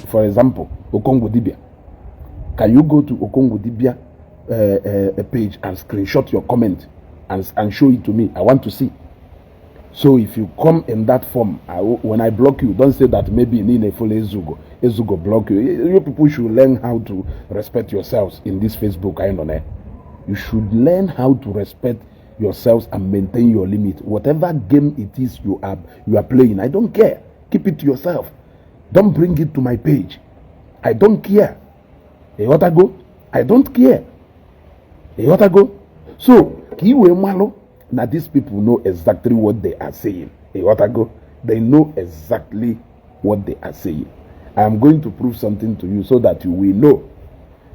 for example, Okongwu Dibia. Can you go to Okongwu Dibia page and screenshot your comment and show it to me? I want to see. So if you come in that form, when I block you, don't say that maybe Nine Full Ezugo block you. You people should learn how to respect yourselves in this Facebook. I know. You should learn how to respect yourselves and maintain your limit. Whatever game it is you are playing, I don't care. Keep it to yourself. Don't bring it to my page. I don't care. You want to go? I don't care. You want to go? So, Kiwe Malo. Now these people know exactly what they are saying. Hey, what I go? They know exactly what they are saying. I am going to prove something to you so that you will know.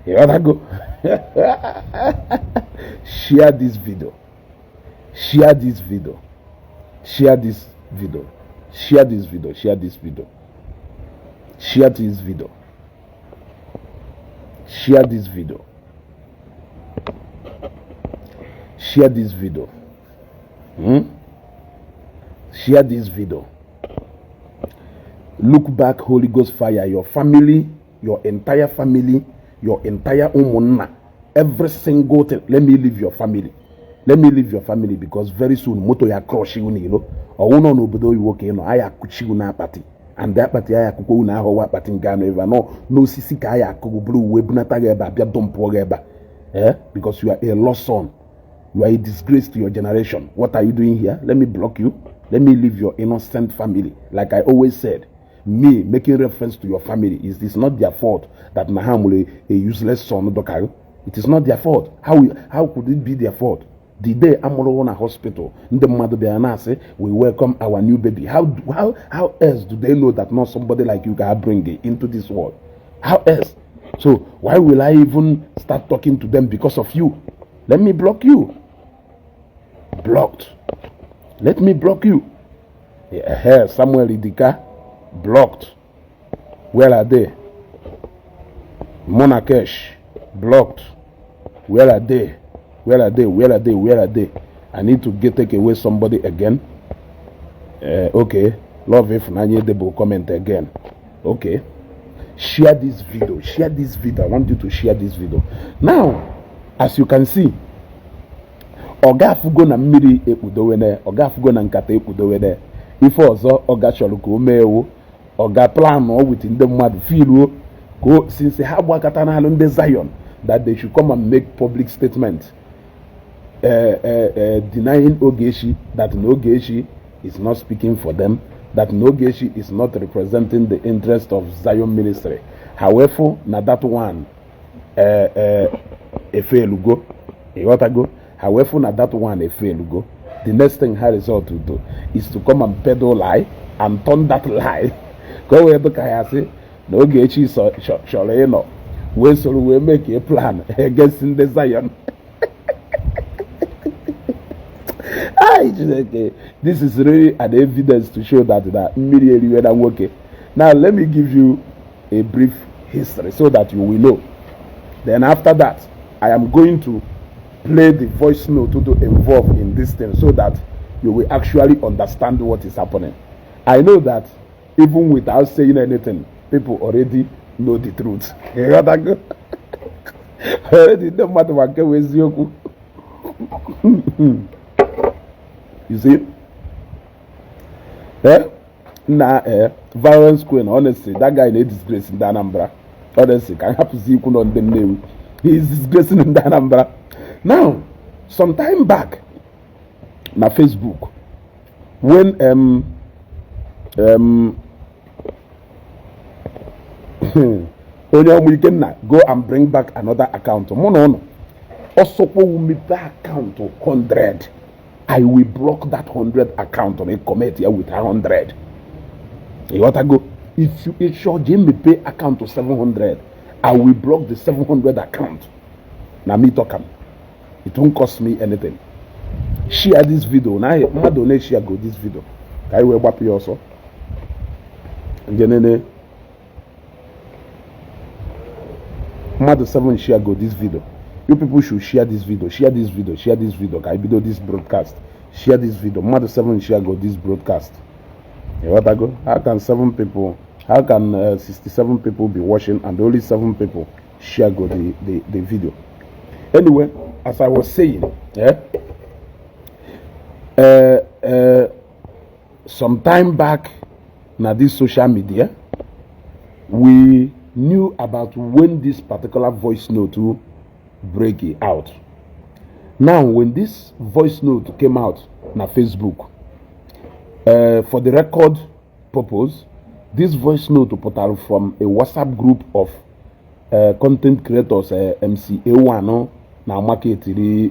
Hey, what I go? Share this video. Share this video. Share this video. Share this video. Share this video. Share this video. Share this video. Share this video. Share this video. Look back, Holy Ghost fire. Your family, your entire family, your entire umonna, every single thing. Let me leave your family. Let me leave your family because very soon moto ya crush you, you know. Or uno no bodo you okay, no. Aya kuchi una party, and that party aya kuko una hawa party ngano eva no sisi ka aya kuko blue webunata geba bia dompo geba. Because you are a lost son. You are a disgrace to your generation. What are you doing here? Let me block you. Let me leave your innocent family. Like I always said, me making reference to your family is not their fault that Nahamule a useless son Dokayo. It is not their fault. How could it be their fault? The day Amorona Hospital, the mother Beanase, we welcome our new baby. How else do they know that not somebody like you can bring it into this world? How else? So why will I even start talking to them because of you? Let me block you. Blocked. Let me block you. Yeah, Samuel Idika, blocked. Where are they? Monakesh, blocked. Where are they? Where are they? Where are they? Where are they? I need to take away somebody again. Okay. Love if Nanye Debo comment again. Okay. Share this video. Share this video. I want you to share this video. Now, as you can see, Oga fugo na mmiri ekpudowene, Oga fugo na nkata ekpudowene. Ife ọzọ Oga chọrọ ka o mee Oga plan with ndị mmadụ feel go since ha gbakọta n'alụ ndị Zion that they should come and make public statement denying Ogechi that Ogechi is not speaking for them, that Ogechi is not representing the interest of Zion ministry. However, na that one efelugo, go. However, na that one efelugo. The next thing her result to do is to come and peddle lie and turn that lie. Go where the guy say Ogechi so when so we make a plan against the Zion. This is really an evidence to show that immediately when I'm working. Now let me give you a brief history so that you will know. Then after that, I am going to play the voice note to involve in this thing so that you will actually understand what is happening. I know that even without saying anything, people already know the truth. Already no matter what you see? Violence queen, honestly, that guy is a disgrace in Anambra. Honestly, can have to see you on the name. He is disgracing in Anambra. Now, some time back, na Facebook, when go and bring back another account. Also, when we that account to 100, I will block that 100 account on a committee with 100. You want to go? If your Jimmy pay account to 700, I will block the 700 account. Now me talking. It won't cost me anything. Share this video. Now I donate share go this video. Can you web you also? Mother 7 share go this video. You people should share this video. Share this video. Share this video. Can you do this broadcast? Share this video. Mother 7 share go this broadcast. You want to go? How can 7 people How can 67 people be watching and only 7 people share the video? Anyway, as I was saying, some time back, now this social media, we knew about when this particular voice note to break it out. Now, when this voice note came out na Facebook, for the record purpose, this voice note put out from a WhatsApp group of content creators, MC1 na market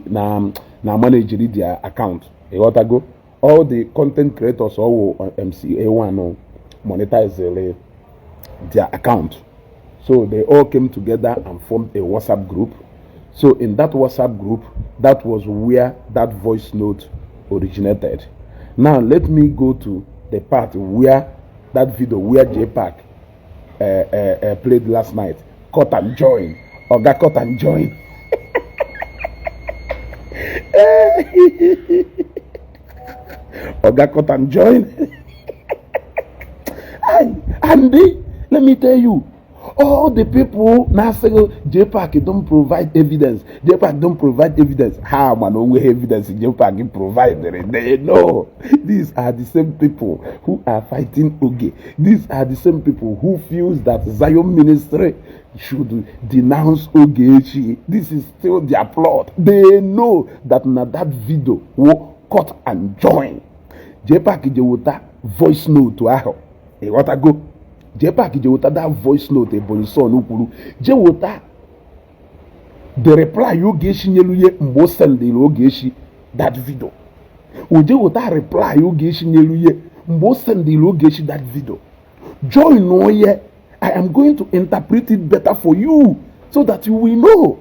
na manage their account. Go? All the content creators all MC1 monetize their account. So they all came together and formed a WhatsApp group. So in that WhatsApp group, that was where that voice note originated. Now let me go to the part where that video where Jpac played last night. Cut and join. Oga cut and join. Oga cut and join. Andy, let me tell you, all the people now say Jpac don't provide evidence. Jpac don't provide evidence. How man only evidence Jpac provide? They know these are the same people who are fighting Oge. These are the same people who feels that Zion ministry should denounce Ogechi. This is still their plot. They know that now that video will cut and join. Jpac Jewota voice note to Aho. Hey, what I go? Jpac Jewota that voice note a bonson ukuru. Jewota the reply you geshi nyeluye mbo send the logeshi that video. Jewota reply you geshi nyeluye mbo send the logeshi that video. Join no ye. I am going to interpret it better for you so that you will know.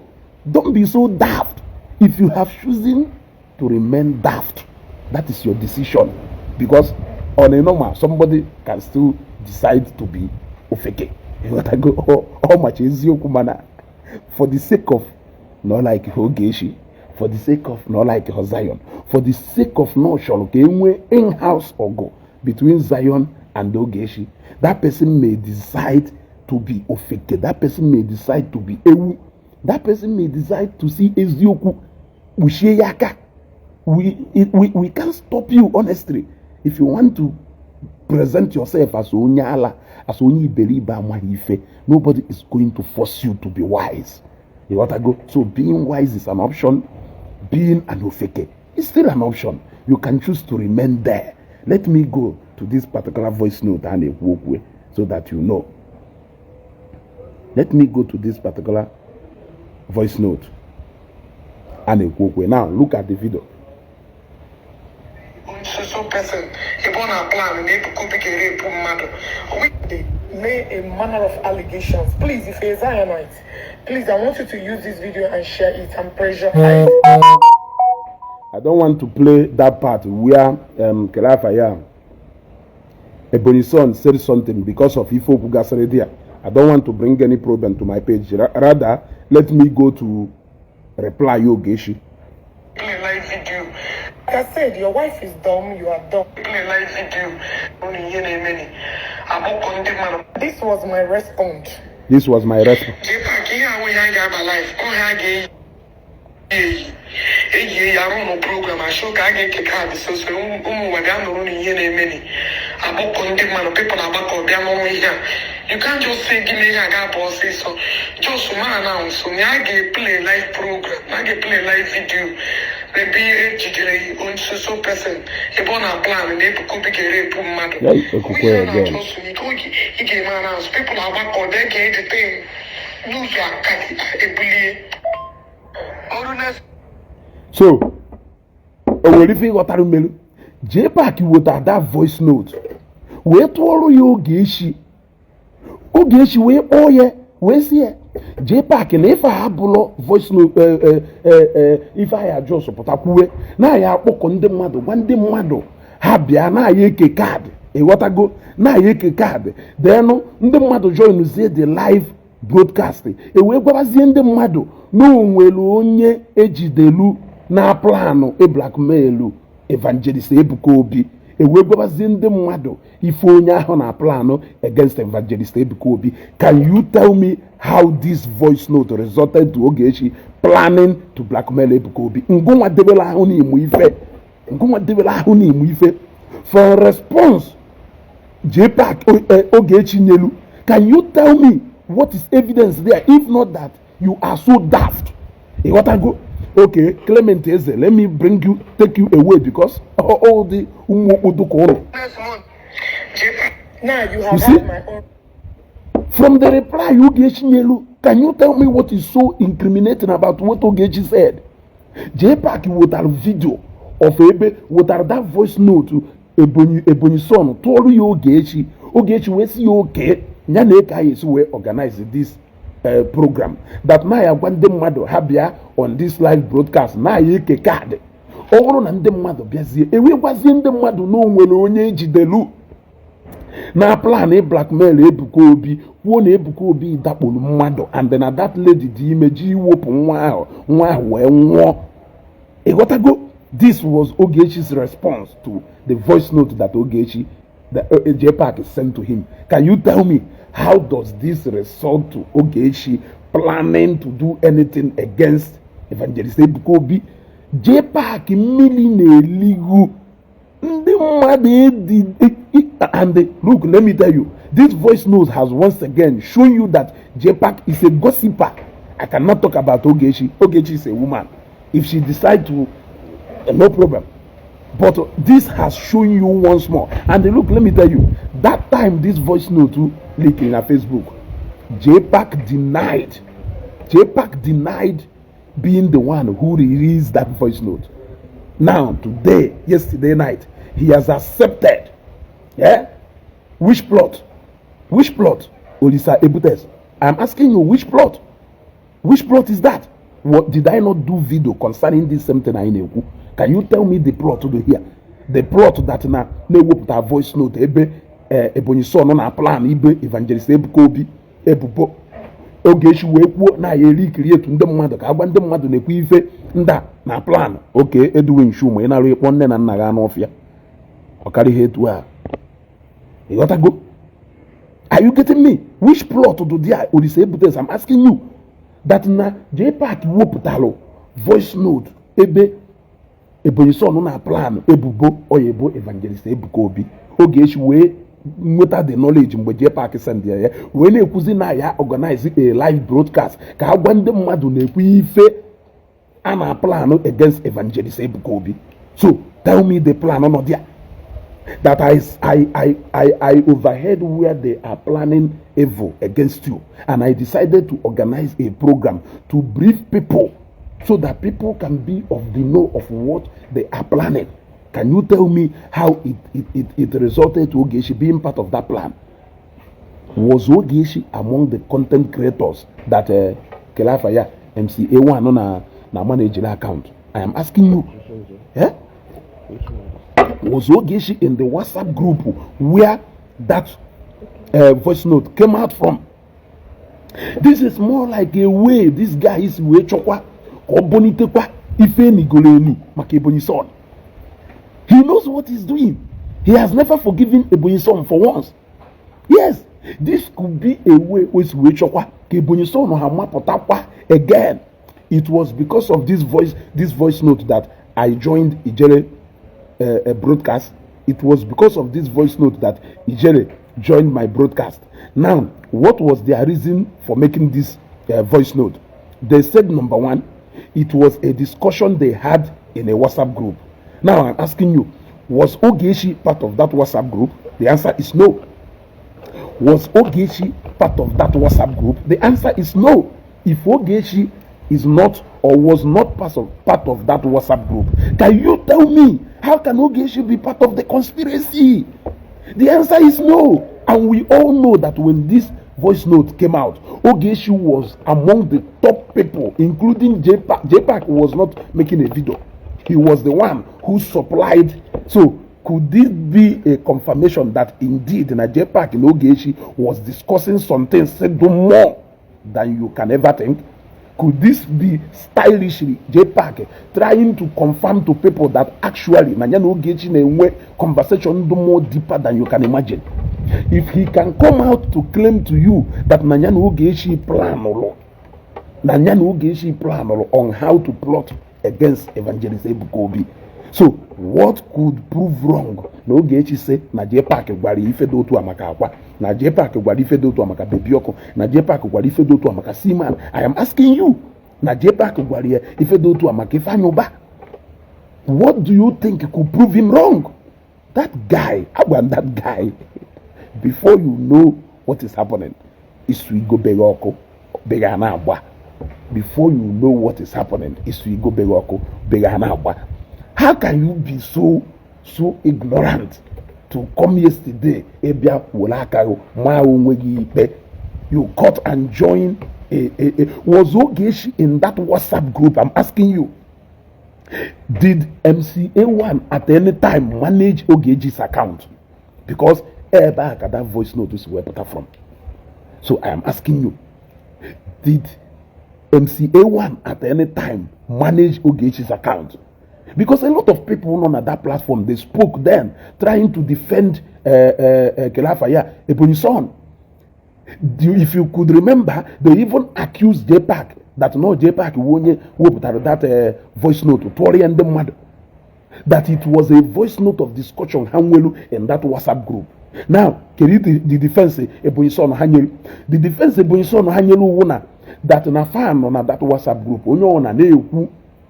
Don't be so daft. If you have chosen to remain daft, that is your decision. Because on a normal, somebody can still decide to be ofeke. You gotta go how much is your kumana for the sake of not like Hogeshi, for the sake of not like Zion, for the sake of no sholoke in house or go between Zion and Ogeshi. That person may decide to be ofeke. That person may decide to be ewu. That person may decide to see Ezioku Usheyaka. We can't stop you, honestly. If you want to present yourself as Onyala, as Onyi Beliba Mwaife, nobody is going to force you to be wise. You want to go? So being wise is an option. Being an ofeke is still an option. You can choose to remain there. Let me go to this particular voice note and a walkway so that you know. Let me go to this particular voice note and a walkway. Now look at the video. So person, he born a plan and they could be a rape matter. They made a manner of allegations. Please, if you're Zionite, please, I want you to use this video and share it and pressure. I don't want to play that part where Kelafaya Ebonison said something because of Ifo Pugasaredia. I don't want to bring any problem to my page. Rather, let me go to reply Yogeshi. Play live video. Like I said, your wife is dumb, you are dumb. Play live video. This was my response. This was my response. Program I show card so you can't just say give me a boss so just man announce so I get play live program, I get play live video. Maybe on so person he born a plan and they could be a rape matter. People are back on their gate the thing. News are bully. So, Jpac with that voice note. Where to all you Ogeshi? Ogeshi, where oh yeah, where's here? Jpac and if I have voice note, if I had just support up, now I have on the mother, one day mother, Habia, now I card, a what I go, now I card. Then the mother join say the live broadcasting. A way was in the mother, no well onye ejidelu na plano e blackmailu Evangelist Ebuka Obi. ewegwabazie ndị mmadụ ife onye ahụ na plan against Evangelist Ebuka Obi. Can you tell me how this voice note resulted to Ogechi planning to blackmail Ebuka Obi? Ngụnwa debela ahụ n'ịmụ ife. For response Jpac Ogechi nyelu, can you tell me what is evidence there? If not that you are so daft. You gotta go. Okay, Clement Eze, let me take you away because all the now you have had my own. From the reply Ogechi nyelu, can you tell me what is so incriminating about what Ogechi said? Jpac would have video of Ebe, would have that voice note to Ebony son told you Ogechi we see okay. Nyane we organize this program that na ya gwande mmadụ ha bịa on this live broadcast na ya eke kaadị ọ bụrụ na ndị mmadụ bịazie ewegwazie ndị mmadụ na onwere onye ejidelu na plan blackmail Ebuka Obi kwuo na Ebuka Obi dakpolu mmadụ and na that lady dị ime ji iwepụ nwa ahụ wee nwụọ. Ịghọtago? This was Ogechi's response to the voice note that Jpac sent to him. Can you tell me how does this result to Ogechi planning to do anything against Evangelist Ebuka Obi? Jpac illegal. And look, let me tell you, this voice note has once again shown you that Jpac is a gossiper. I cannot talk about Ogechi. Ogechi is a woman. If she decides to, no problem. But this has shown you once more. And look, let me tell you, that time this voice note leaked in her Facebook, Jpac denied being the one who released that voice note. Now, yesterday night, he has accepted. Yeah? Which plot? Olisa Ebutes. I'm asking you, which plot? Which plot is that? What did I not do video concerning this same thing I know? Can you tell me the plot to do here? The plot that na with that voice note Ebony son na plan Evangelist Ebuka Obi ebubo Ogechi wee kwuo na ya eri create ndị mmadụ ka agba ndị mmadụ na-ekwu ife nda na plan. Okay, Edwin Shumo ị na-arụ ịkpọ nne na nna ga n'ọfịa ọkarị ihe etu a. You gotta go. Are you getting me? Which plot do there Olisa Ebutes? I'm asking you. That na Jpac wepụtalụ voice note Ebony son na plan ebubo oyebo Evangelist Ebuka Obi. Ogechi wee nweta the knowledge mgbe Jpac send ya wee na-ekwuzi na ya organize a live broadcast ka ha gwa ndị mmadụ na-ekwu ife a na plan against Evangelist Ebuka Obi. So tell me the plan on there. That I overheard where they are planning evil against you, and I decided to organize a program to brief people so that people can be of the know of what they are planning. Can you tell me how it resulted to Ogechi being part of that plan? Was Ogechi among the content creators that Kelafaya MCA1 na manage account? I am asking you. Yeah? Was Ogechi in the WhatsApp group where that voice note came out from? This is more like a way this guy is way chokwa or bonitekwa ife ni goleni maka Ebony son. He knows what he's doing. He has never forgiven Ebony son for once. Yes, this could be a way with way chokwa ke Ebony son no hamapotakwa again. It was because of this voice note that I joined Ijele broadcast. It was because of this voice note that Ijele joined my broadcast. Now, what was their reason for making this voice note? They said, number one, it was a discussion they had in a WhatsApp group. Now, I'm asking you, was Ogechi part of that WhatsApp group? The answer is no. Was Ogechi part of that WhatsApp group? The answer is no. If Ogechi is not or was not part of that WhatsApp group, can you tell me how can Ogechi be part of the conspiracy? The answer is no. And we all know that when this voice note came out, Ogechi was among the top people, including Jpac. Jpac was not making a video. He was the one who supplied. So could this be a confirmation that indeed Jpac and Ogechi was discussing some things said more than you can ever think? Could this be stylishly Jpac trying to confirm to people that actually Nanyana Ogechi na-enwe conversation more deeper than you can imagine? If he can come out to claim to you that Nanyana Ogechi plan on how to plot against Evangelist Ebuka Obi. So what could prove wrong? Na Ogechi say na Jpac gwara ife do otu amaka Akwa, na Jpac gwara ife do otu amaka Bebioko, na Jpac gwara ife do otu amaka Seaman. I am asking you, na Jpac gwara ife do otu amaka Ifeanyoba. What do you think could prove him wrong? That guy, before you know what is happening, is we go Begoko, Beganabwa. Before you know what is happening, is we go Begoko, Beganabwa. How can you be so ignorant to come yesterday? You cut and join was Ogechi in that WhatsApp group? I'm asking you. Did MCA1 at any time manage Ogechi's account? Because back at that voice notice where put from. So I am asking you, did MCA1 at any time manage Ogechi's account? Because a lot of people on that platform, they spoke then, trying to defend Kelafaya, Ebonison. If you could remember, they even accused Jpac that no Jpac won't that voice note to Tori and the mother. That it was a voice note of discussion in that WhatsApp group. Now, the defense Ebonison Hanyelu, the defense Ebonison Hanyelu wona that na fan on that WhatsApp group,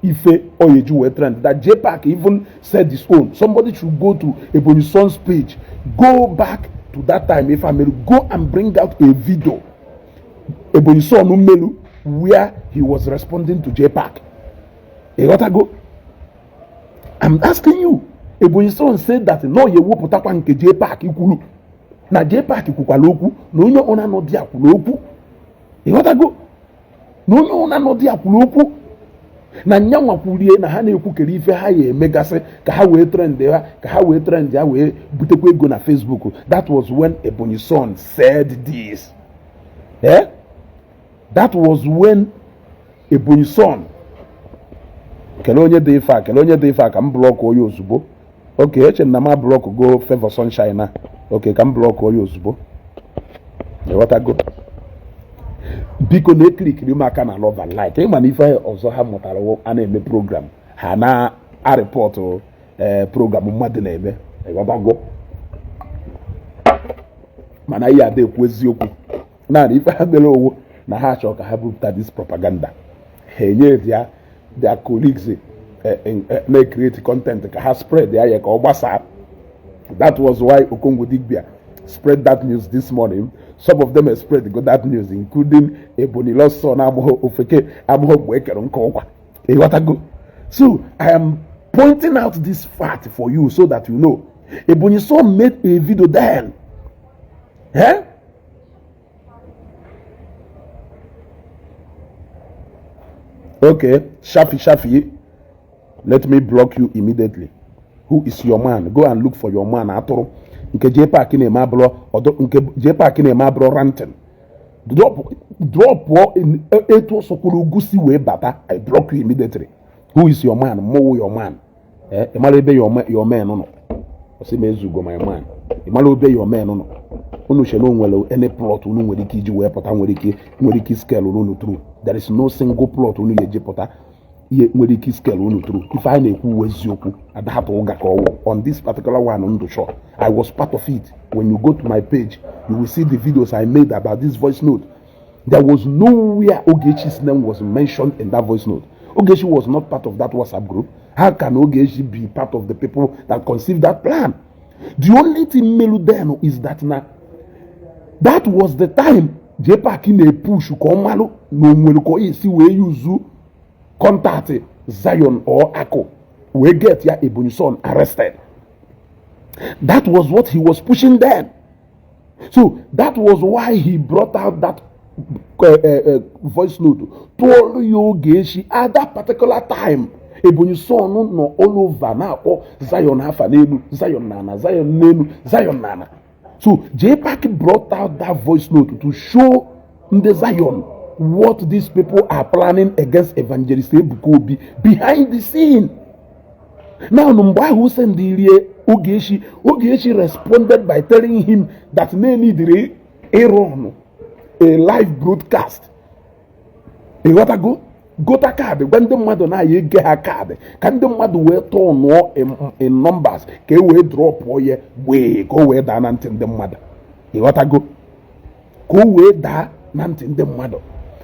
Ife Oyeju trend that Jpac even said his own. Somebody should go to Ebonison's page, go back to that time, if I may, go and bring out a video, Ebonison Umelu, where he was responding to Jpac. You got to go. I'm asking you. Ebonison said that no, you will put up on Jpac. Na Jpac ikukwaloku, no yo ona no dia kuloku. You got to go. No yo ona no dia kuloku. Na nyanwa kulie na ha na-ekwu kere ife ha ya emegasị ka ha wee trend ya wee butekwa ego na Facebook. That was when Ebonison said this. That was when Ebonison kele onye dị ife a ka m blọk onye ozugbo. Okay, eche na ma blọk go Favor Sunshine na. Okay, ka m blọk onye ozugbo. Go. Biko na eklikiri ụmụaka na love and like ịma na ife ọzọ ha mụtara a na-eme program ha na report program mmadụ na-eme ịghọtago mana ihe ada ekwu eziokwu naanị ife ha mere owo na ha achọ ka ha bupụta this propaganda ha enye their colleagues na-create content ka ha spread ya ka ọ gbasaa. That was why Okongwu Digbia spread that news this morning. Some of them have spread that news, including Ebonilo's son, So I am pointing out this fact for you so that you know. Eboni's son made a video then. Okay, Shafi, let me block you immediately. Who is your man? Go and look for your man. Nke Jpac na-eme abụrụ nke Jpac na-eme abụrụ ranting. Drop etu osokwuru gusi wee bata. I block you immediately. Who is your man? Mo your man. Imara ebe your man no. Osi mezugo my man. Imara ebe your man no. Unu shelo nwere any plot unu nwere ike iji wee pụta nwere ike scale unu through. There is no single plot unu ye jepụta nwere ike scale unu through. If I na-ekwu eziokwu adahapụ ụga ka ọwụ on this particular one on the show. I was part of it. When you go to my page, you will see the videos I made about this voice note. There was nowhere Ogechi's name was mentioned in that voice note. Ogechi was not part of that WhatsApp group. How can Ogechi be part of the people that conceived that plan? The only thing Melu then is that now, that was the time Jpac in a push Komalo no Mweluko see where you contact Zion or Akwa. We get ya Ebonison arrested. That was what he was pushing then. So that was why he brought out that voice note. Told Ogechi at that particular time. Ebonison no all over now. Oh, Zion Hafanenu, Zion Nana, Zion Nenu, Zion Nana. So Jpac brought out that voice note to show the Zion what these people are planning against Evangelist Ebuka Obi behind the scene. Now, Numba who sent the Ogechi responded by telling him that they need a live broadcast. You got to go? Go to card when the mother now you get her card. Can the mother wear turn more in numbers? Can we drop or ye way go way down until the mother? You got to go? Go way down until the mother.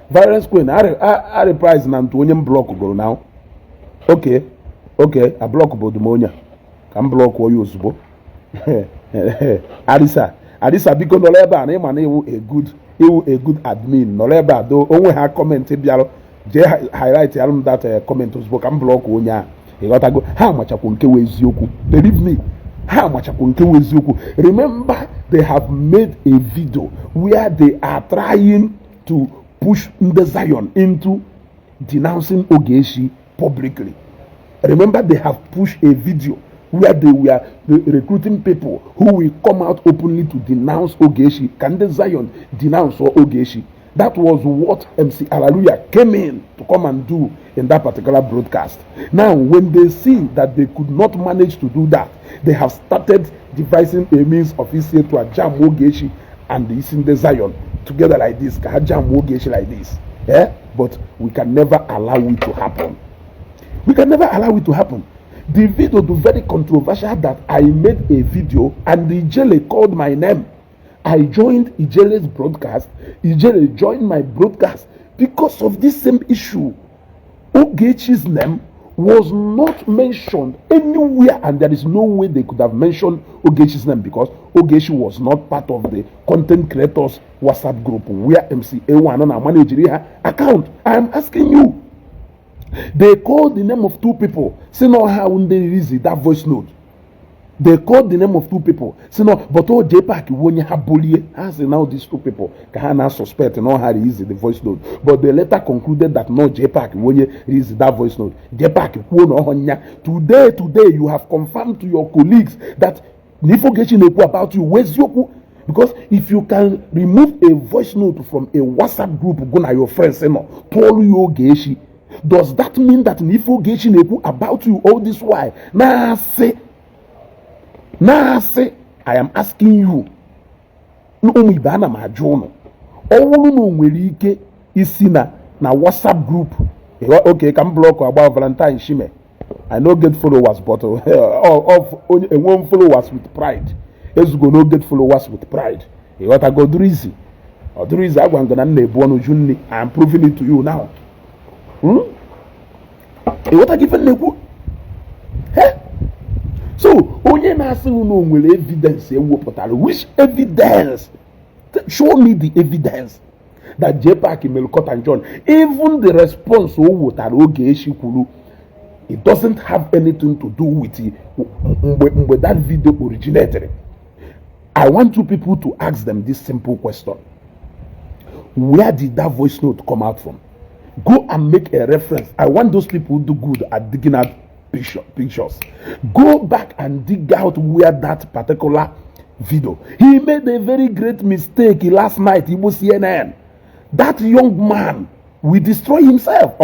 Violence queen, I reprise Antonian block go now. Okay, a block about the monia. Can block or use bo. Adisa because no labor and a good admin. No labor though only her comment highlight that comment was book and block onya. You gotta go. How much I can with Yoku? Believe me, how much I can with Yoku? Remember, they have made a video where they are trying to push the Zion into denouncing Ogechi publicly. Remember, they have pushed a video where they were recruiting people who will come out openly to denounce Ogechi. Can the Zion denounce Ogechi? That was what MC Hallelujah came in to come and do in that particular broadcast. Now, when they see that they could not manage to do that, they have started devising a means of easier to jam Ogechi and the Zion together like this. Can jam Ogechi like this? Yeah? But we can never allow it to happen. We can never allow it to happen. The video was very controversial that I made a video and the Ijele called my name. I joined Ijele's broadcast. Ijele joined my broadcast because of this same issue. Ogechi's name was not mentioned anywhere, and there is no way they could have mentioned Ogechi's name because Ogechi was not part of the content creators WhatsApp group where MC A1 and manage her account. I am asking you. They called the name of two people. Say no, how when they release that voice note. They called the name of two people. Say no, but all Jpac when you have bully. I say now these two people can now suspect and know how to use the voice note. But they later concluded that no Jpac when you release that voice note. Jpac today you have confirmed to your colleagues that Nifo Gechi Neku about you. Where's Yoku? Because if you can remove a voice note from a WhatsApp group, go na your friends say no, Tolu Yo Gechi. Does that mean that Nifo Gechi Neku about you all this while? Nah, say, I am asking you. No, me bana ma jono. All no welike isina na WhatsApp group. Okay, can block about Valentine Shime. I no get followers, but one followers with pride. Let's go no get followers with pride. You got to go do easy. Or do easy. I am proving it to you now. What are given Neku? So, only Nasu no will evidence which evidence? Show me the evidence that Jpac, Melcott and John, even the response it doesn't have anything to do with it when that video originated. I want you people to ask them this simple question. Where did that voice note come out from? Go and make a reference. I want those people who do good at digging out pictures. Go back and dig out where that particular video. He made a very great mistake last night. He was CNN. That young man will destroy himself.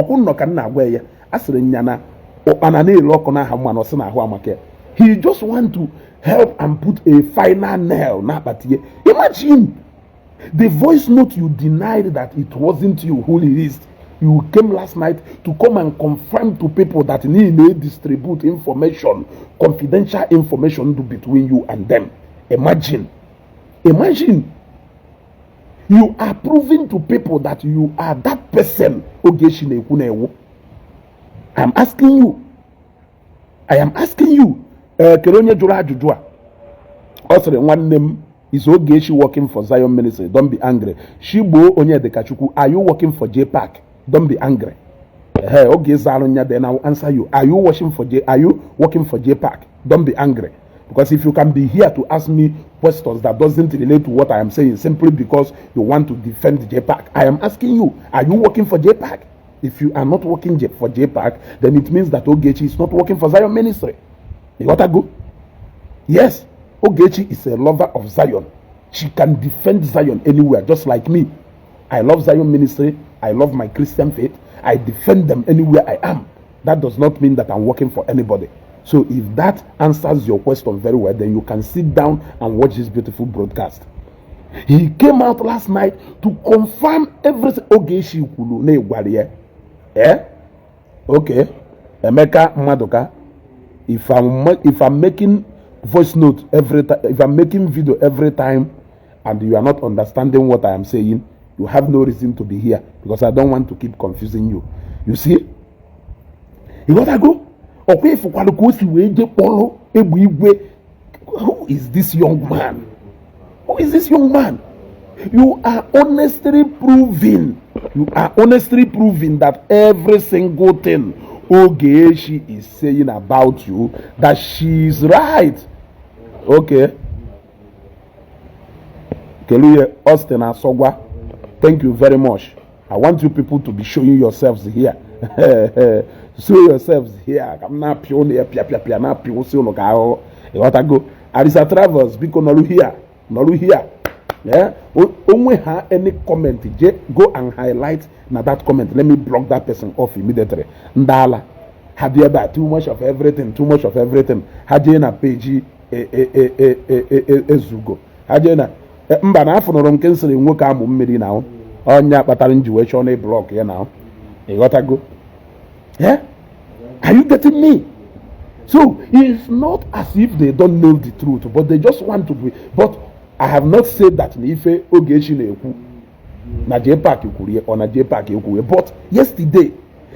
He just want to help and put a final nail. Imagine the voice note you denied that it wasn't you who released. You came last night to come and confirm to people that need to distribute information, confidential information between you and them. Imagine. You are proving to people that you are that person. I am asking you. Keronye Jura Jujua. Also, one name is Ogechi working for Zion Ministry. Don't be angry. Shibo Onye Dekachuku, are you working for Jpac? Don't be angry. Okay, Zaronya, then I'll answer you. Are you working for Jpac? Don't be angry. Because if you can be here to ask me questions that doesn't relate to what I am saying simply because you want to defend Jpac, I am asking you, are you working for Jpac? If you are not working for Jpac, then it means that Ogechi is not working for Zion Ministry. You got to go? Yes, Ogechi is a lover of Zion. She can defend Zion anywhere, just like me. I love Zion Ministry. I love my Christian faith. I defend them anywhere I am. That does not mean that I'm working for anybody. So if that answers your question very well, then you can sit down and watch this beautiful broadcast. He came out last night to confirm everything. Okay. Emeka Madoka. If I'm making voice note every time, if I'm making video every time, and you are not understanding what I am saying, you have no reason to be here, because I don't want to keep confusing you. You see? You gotta go. Okay, who is this young man? Who is this young man? You are honestly proving that every single thing Ogechi is saying about you, that she is right. Okay. Keluye Austin Asogwa, thank you very much. I want you people to be showing yourselves here. Show yourselves here. I'm not pure here. Pia na pure so no ka. You want to go? Arisa Travels, because no here. Yeah. Only have any comment. Go and highlight now that comment. Let me block that person off immediately. Ndala. Had you about too much of everything? Had you na page ezugo? Had you na mba na afọ nọrọ nke nsịrị nwoke amụ mmiri na ọnya kpatara njiwe na block ya na ịghọtago. Yeah? Are you getting me? So it's not as if they don't know the truth, but they just want to be. But I have not said that n'ife Ogechi na-ekwu na Jpac ekwurie or na Jpac ekwurie. But yesterday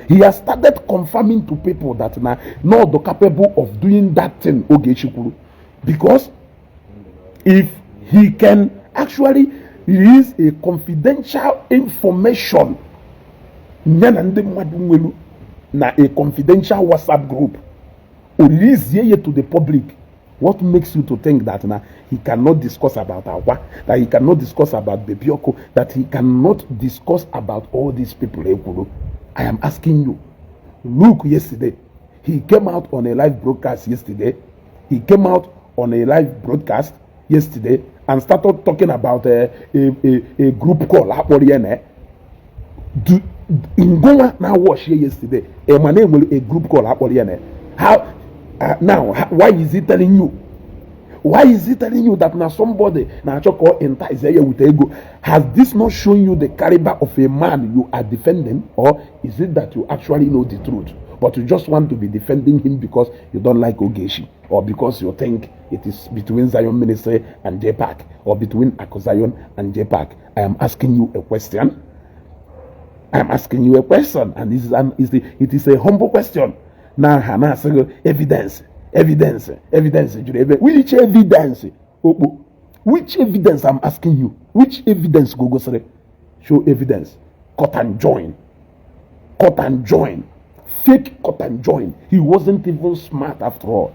he has started confirming to people that now not capable of doing that thing Ogechi kwuru, because if he can actually release a confidential information na a confidential WhatsApp group or release it to the public, what makes you to think that now he cannot discuss about Akwa, that he cannot discuss about Bebioko, that he cannot discuss about all these people? I am asking you. Look, yesterday he came out on a live broadcast yesterday. And started talking about a group call. Ngoma now watch here yesterday. My name will a group call. How now? Why is he telling you? Why is he telling you that now somebody now call enter is here with ego? Has this not shown you the caliber of a man you are defending, or is it that you actually know the truth, but you just want to be defending him because you don't like Ogechi, or because you think it is between Zion Ministry and Jpac, or between Akwa Zion and Jpac? I am asking you a question. and it is a humble question. Now, evidence. Which evidence? Which evidence I'm asking you? Which evidence, Gogo Sere? Show evidence. Cut and join. Fake cut and join. He wasn't even smart after all.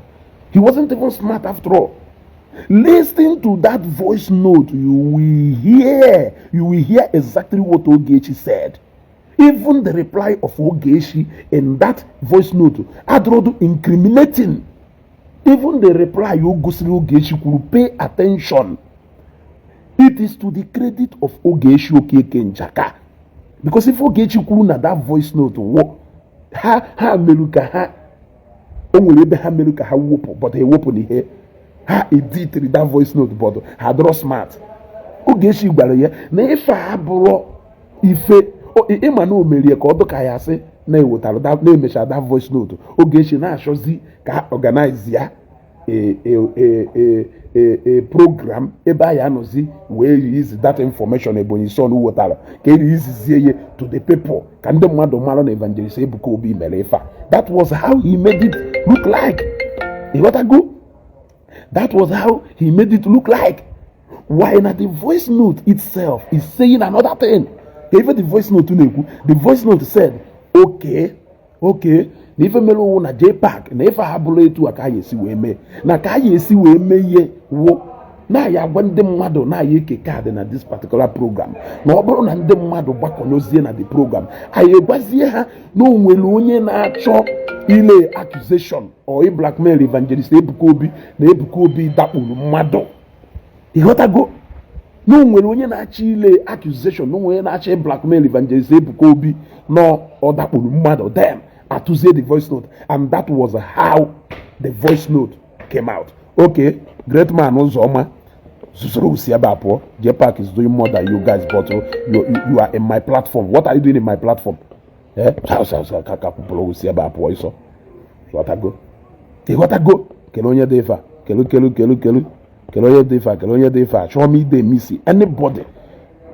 Listen to that voice note. You will hear exactly what Ogechi said. Even the reply of Ogechi in that voice note, Adrodo incriminating. Even the reply Ogechi could pay attention. It is to the credit of Ogechi Okeke Njaka. Because if Ogechi could na that voice note, ha meluka ha onwelebe ha meluka ha wopo, but he wopo ni he ha edit that voice note, but ha draw smart. Ogechi gwara ya na ife abụrụ ife ịma na omerie ka ọ dụka ya sị na ewetara na emecha that voice note. Ogechi na-achọzi ka organize ya a program ebe anyị anọzi wee release that information Ebonyi son wetara ka release ye to the people ka ndị mmadụ mara na Evangelist Ebuka Obi mere ife. That was how he made it look like. That was how he made it look like. Why not the voice note itself is saying another thing? Even the voice note said, okay, na ife melo na Jpac na ife habụrụ etu aka ya esi wee mee na ka ya esi wee mee ihe wo na ya gwa ndị mmadụ na ya eke kaadị na this particular program, na ọ bụrụ na ndị mmadụ gbakọnyezie na the program anyị egwazie ha na o nwere onye na-achọ ile accusation or blackmail Evangelist Ebuka Obi na Ebuka Obi dakpuru mmadụ. Ịghọtago? no nwere onye na-achị ile accusation, no onye na-achị blackmail Evangelist Ebuka Obi, no other mmadụ them atụzie the voice note, and that was how the voice note came out. Okay, great man Uzoma. Jpac is doing more than you guys, but you are in my platform. What are you doing in my platform? What I go? Kelonya defa. Kelu. Kelonya defa. Show me the missy. Anybody.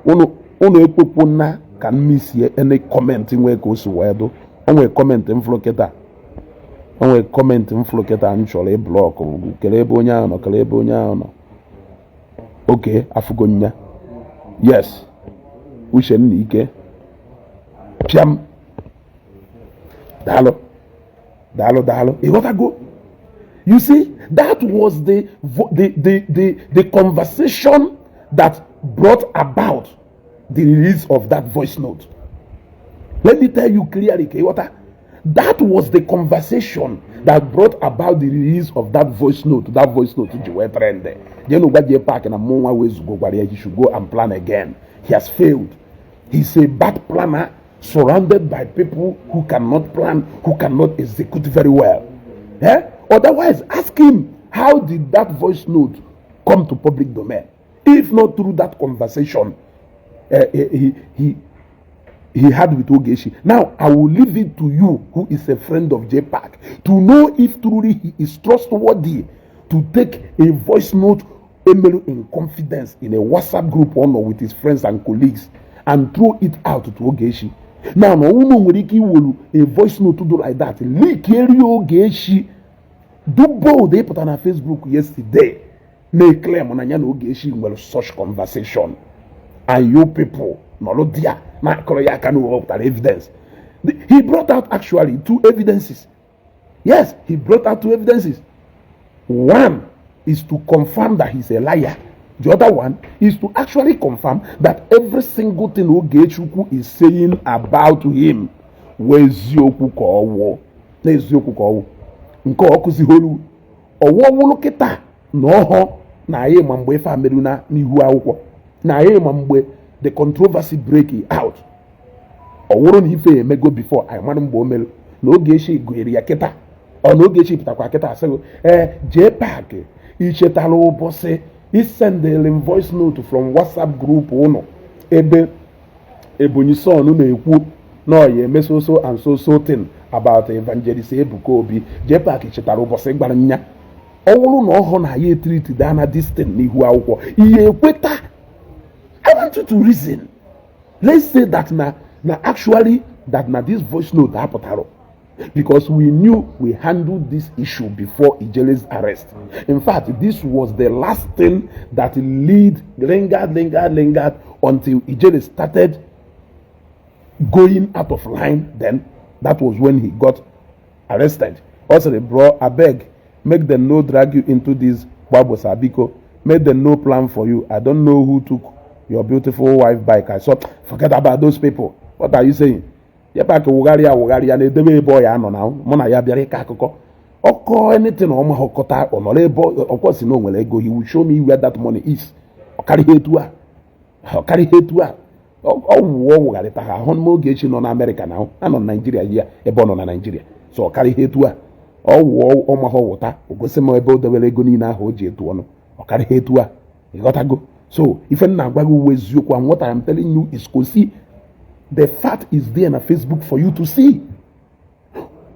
Ono ekpopona can miss any commenting where goes to where do. Onwe comment in floketa. Onwe comment in floketa and chole block. Kelebonya no. Okay, afugonya. Yes. Ushen Nike. Piam. Dalo. You gotta go. You see, that was the conversation that brought about the release of that voice note. Let me tell you clearly, Kewata. That was the conversation that brought about the release of that voice note. That voice note to Joe Trend. You know what Jpac and Amon ways go where he should go and plan again. He has failed. He's a bad planner surrounded by people who cannot plan, who cannot execute very well. Otherwise, ask him, how did that voice note come to public domain? If not through that conversation he had with Ogechi. Now, I will leave it to you, who is a friend of Jpac, to know if truly he is trustworthy to take a voice note in confidence in a WhatsApp group or with his friends and colleagues and throw it out to Ogechi. Now, no one will a voice note to do like that. Leak Ogechi. Do bold they put on our Facebook yesterday. They claim on Ogechi well such conversation. And you people, no dear. Evidence. He brought out actually 2 evidences. Yes, he brought out 2 evidences. One is to confirm that he's a liar. The other one is to actually confirm that every single thing Ogechi is saying about him was okuko. Nke okuzi holu. Owo wulukita no na ye mamgbe fa meruna n'ihu akwụkwọ. Na ye mamgbe the controversy breaking out. Oworo na ife emego before I manu mgbe omelu na Ogechi goyere ya kita. Ọ na Ogechi pitakwa kita asego Jpac ichetala ụbọchị isendele voice note from WhatsApp group uno ebe Ebonyi son na-ekwu no ye meso so and so thing about Evangelist Ebuka Obi. Jpac ichetala ụbọchị gbara nya. Oworo na ọhụ na ya treat dana this thing n'ihu akwụkwọ. Iye ekweta. I want you to reason. Let's say that actually this voice note happened, because we knew we handled this issue before Ijele's arrest. In fact, this was the last thing that lingered until Ijele started going out of line. Then that was when he got arrested. Also, bro, I beg, make them no drag you into this Babo Sabiko. Make them no plan for you. I don't know who took your beautiful wife bike. I saw. Forget about those people. What are you saying? Jpac Wugaria na edebe boy ano now. Mona ya biare ka akụkọ. Oko anything o ma hokota onole boy okosi no nwere ego. He will show me where that money is. O carry hetu a. O Wugaria ta ha hon mo Ogechi no na America now. Na Nigeria here ebe no na Nigeria. So o carry hetu a. O ma ho wota. O gosi mo ebe o debere ego ni na ho ji etu ono. O carry hetu a. You got to go. So, if I'm not going with you, and what I am telling you is go see. The fact is there on Facebook for you to see.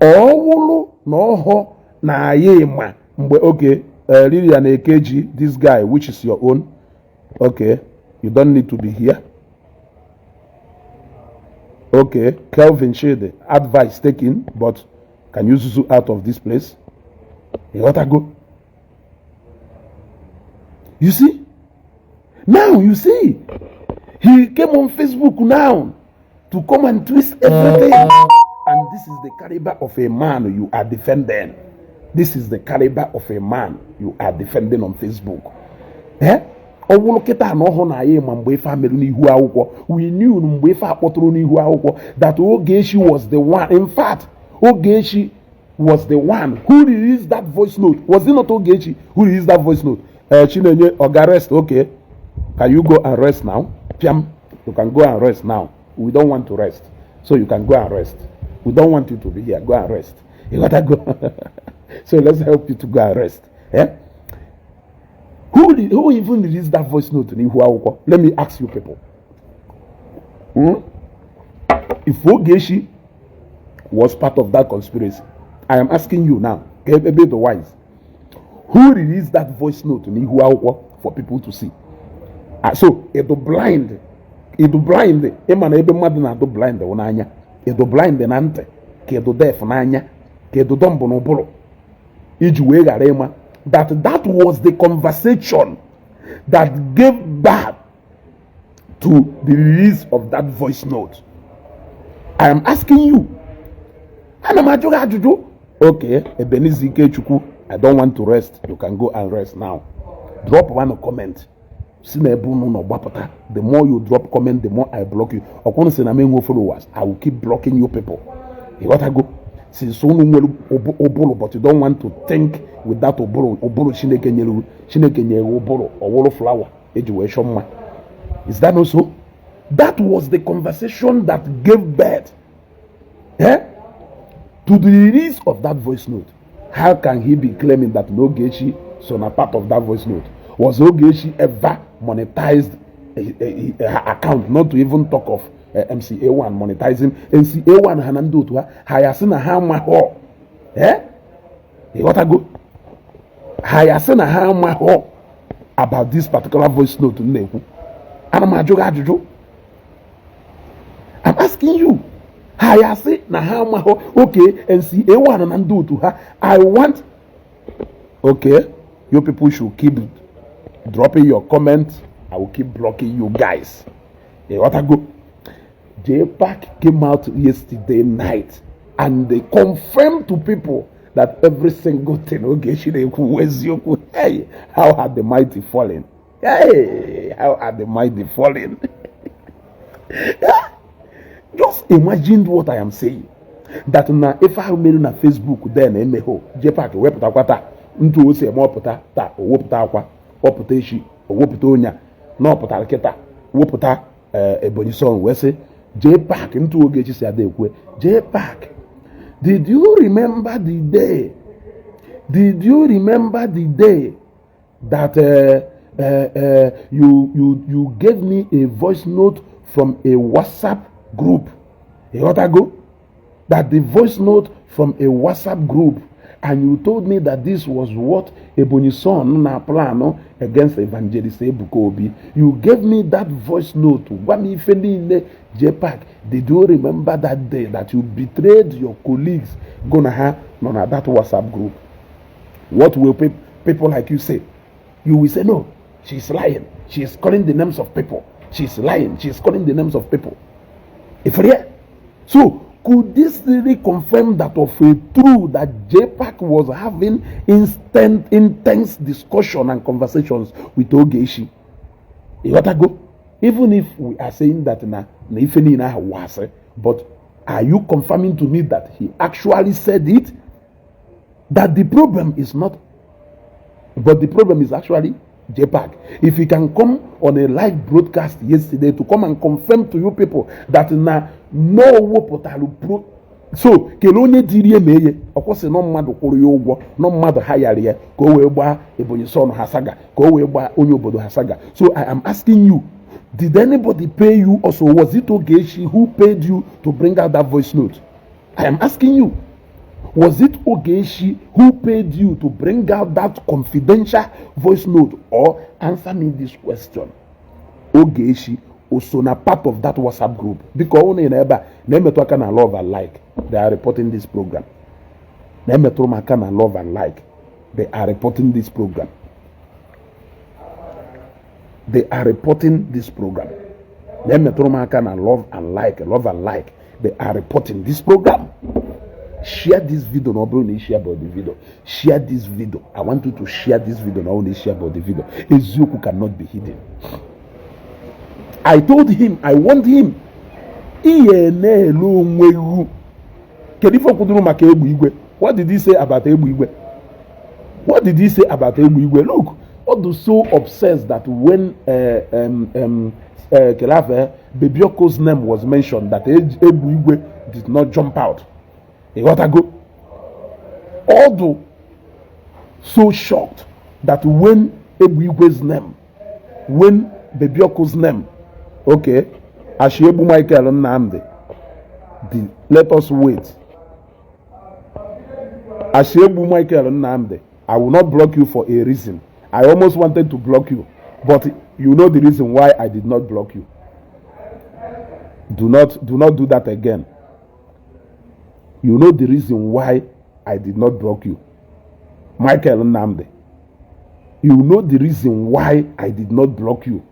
Oh, no, na yema. Okay, Lilian Ekeji, this guy, which is your own. Okay, you don't need to be here. Okay, Kelvin Shade, advice taken, but can you zoom out of this place? You got to go. You see? Now you see, he came on Facebook now to come and twist everything. And this is the caliber of a man you are defending. This is the caliber of a man you are defending on Facebook. We knew that Ogechi was the one. In fact, Ogechi was the one who released that voice note. Was it not Ogechi who released that voice note? Chinenye Ogarest, okay. Can you go and rest now? Piam, you can go and rest now. We don't want to rest. So you can go and rest. We don't want you to be here. Go and rest. You gotta go. So let's help you to go and rest. Yeah? Who even released that voice note? Let me ask you people. If Ogechi was part of that conspiracy, I am asking you now, a bit wise. Who released that voice note for people to see? So, it blind. Emana ebe mmadụ na-adụ blind n'anya. Edo blind n'ante. Ka edo deaf n'anya. Ka edo dombo n'ụbụrụ. Iji wee ghara ịma that was the conversation that gave birth to the release of that voice note. I am asking you. Okay, Ebenezer Ikechukwu, I don't want to rest. You can go and rest now. Drop one comment. The more you drop comment, the more I block you. Followers, I will keep blocking you people. You gotta go. But you don't want to think with that oboro flower. Is that not so? That was the conversation that gave birth to the release of that voice note. How can he be claiming that Ogechi is not part of that voice note? Was Ogechi ever monetized her account? Not to even talk of MCA1 monetizing. MCA1 Hanando to her. Hayasina Hamaho. You gotta go. Hayasina Hamaho about this particular voice note. I'm asking you. Hayase na Hamaho. Okay, MCA1 Hanando to her. I want. Okay, you people should keep dropping your comments. I will keep blocking you guys. You gotta go. Jpac came out yesterday night and they confirmed to people that every single thing hey, how had the mighty fallen? Hey, how had the mighty fallen? Just imagine what I am saying. That now if I made on Facebook then Jpac wepụtakwata ntu ose mọpụta ta owepụta akwa wepụta echi owepụta onya na ọpụtara kịta wepụta Ebonyi son wee sị Jpac ntu Ogechi si ada ekwe Jpac, did you remember the day? Did you remember the day that you gave me a voice note from a WhatsApp group? You ought to go. That the voice note from a WhatsApp group, and you told me that this was what Ebonyi son na plano against Evangelist Ebuka Obi. You gave me that voice note. Jpac, did you remember that day that you betrayed your colleagues gonna have on that WhatsApp group? What will people like you say? You will say, no, she's lying. She is calling the names of people. She's lying. She is calling the names of people. If so, could this really confirm that of a truth that Jpac was having intense discussion and conversations with Ogechi? You gotta go. Even if we are saying that but are you confirming to me that he actually said it? That the problem is not, but the problem is actually Jpac. If he can come on a live broadcast yesterday to come and confirm to you people that no pro, so kelonye diri emeye okwose no mmadu kwuru ya ụgwọ no mmadu hayari ya ka o wee gba Ebonyi son hasaga ka o wee gba onye obodo hasaga. So I am asking you, did anybody pay you also? Was it Ogechi who paid you to bring out that voice note? I am asking you, was it Ogechi who paid you to bring out that confidential voice note? Or answer me this question. Ogechi also not part of that WhatsApp group, because only neighbor love and like they are reporting this program. Love and like they are reporting this program. They are reporting this program. Love and like they are reporting this program. Share this video. Not only share about the video. Share this video. I want you to share this video. Not only share about the video. Ezeoku cannot be hidden. I told him, I want him. What did he say about Ebu Igwe? What did he say about Ebu Igwe? Look, all the so obsessed that when Bebioko's name was mentioned, that Ebu Igwe did not jump out. You got to go. All the so shocked that when Ebu Igwe's name, when Bebioko's name, okay, Ashiebu Michael Nnamdi, let us wait. Ashiebu Michael Nnamdi, I will not block you for a reason. I almost wanted to block you, but you know the reason why I did not block you. Do not do that again. You know the reason why I did not block you. Michael Nnamdi. You know the reason why I did not block you.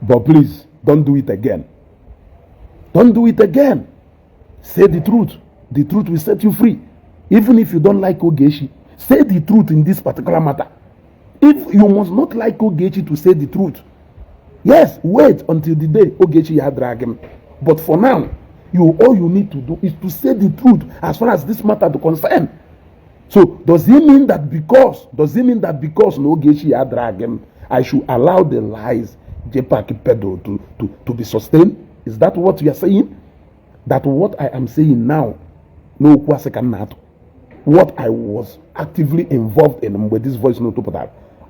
But please, don't do it again. Don't do it again. Say the truth. The truth will set you free. Even if you don't like Ogechi, say the truth in this particular matter. If you must not like Ogechi to say the truth, yes, wait until the day Ogechi had drag him. But for now, all you need to do is to say the truth as far as this matter is concerned. So does it mean that because Ogechi had drag him, I should allow the lies Jpac peddle to be sustained? Is that what you are saying? That what I am saying now, no kwasekanato. What I was actively involved in with this voice note,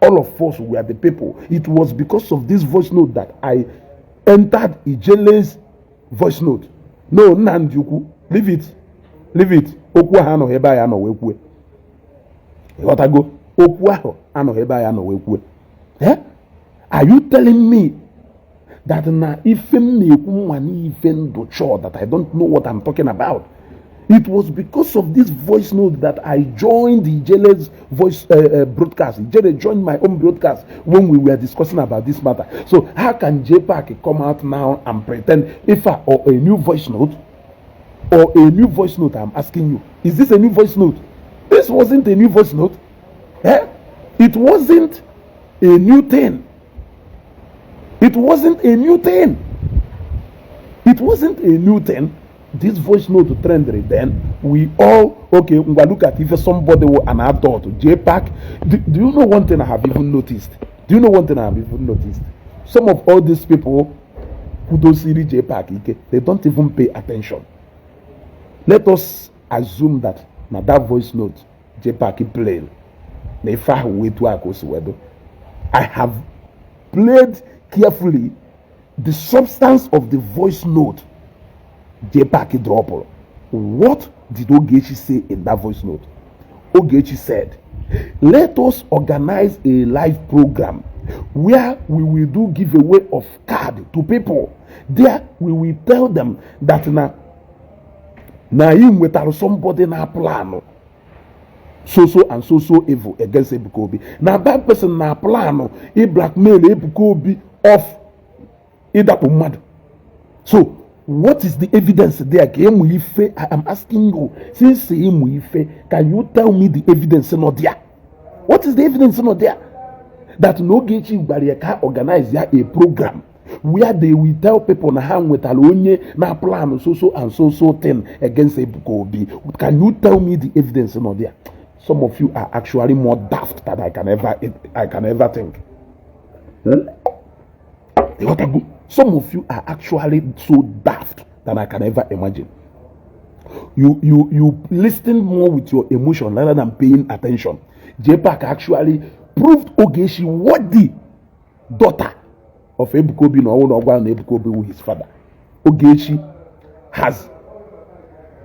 all of us were the people. It was because of this voice note that I entered Ijele's voice note. No, Nanduku, leave it. Okwa hano heba ya no wekwe. What I go? Okwa hano heba ya no wekwe. Eh? Are you telling me that na ifem nekumwani ifem do sure that I don't know what I'm talking about? It was because of this voice note that I joined the Ijele's voice broadcast. Ijele joined my own broadcast when we were discussing about this matter. So how can Jpac come out now and pretend or a new voice note? Or a new voice note, I'm asking you. Is this a new voice note? This wasn't a new voice note. Eh? It wasn't a new thing. It wasn't a new thing. It wasn't a new thing. This voice note trend then we all okay. We look at if somebody were an adult Jpac. Do you know one thing I have even noticed? Some of all these people who don't see the Jpac, they don't even pay attention. Let us assume that now that voice note Jpac played. I have played carefully the substance of the voice note Jpac drop. What did Ogechi say in that voice note? Ogechi said, let us organize a live program where we will do giveaway of card to people. There we will tell them that na him with somebody na plan so and so evil against Ebuka Obi. Now that person na plan he blackmail Ebuka Obi off idapu mad. So what is the evidence there? I am asking you, since can you tell me the evidence not there? What is the evidence not there? That Ogechi Bariaka organize a program where they will tell people na hang with alonye na plan so and so thing against Ebuka Obi. Can you tell me the evidence not there? Some of you are actually more daft than I can ever think. Some of you are actually so daft than I can ever imagine. You listen more with your emotion rather than paying attention. Jpac actually proved Ogechi worthy daughter of Ebuka Obi, no one Ebuka Obi with his father. Ogechi has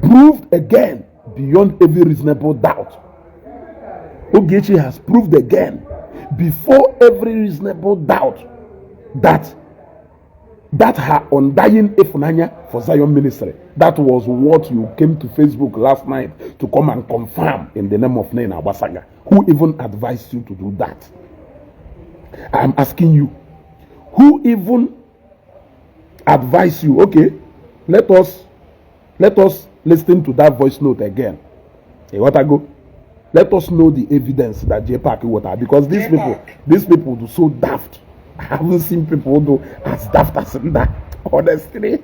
proved again beyond every reasonable doubt. Ogechi has proved again before every reasonable doubt that her undying Ifunanya for Zion ministry. That was what you came to Facebook last night to come and confirm in the name of Nena Wasaga. Who even advised you to do that? I'm asking you, who even advised you? Okay, let us listen to that voice note again. Hey, what I go? Let us know the evidence that Jpac water, because these people do so daft. I haven't seen people do as daft as that, honestly.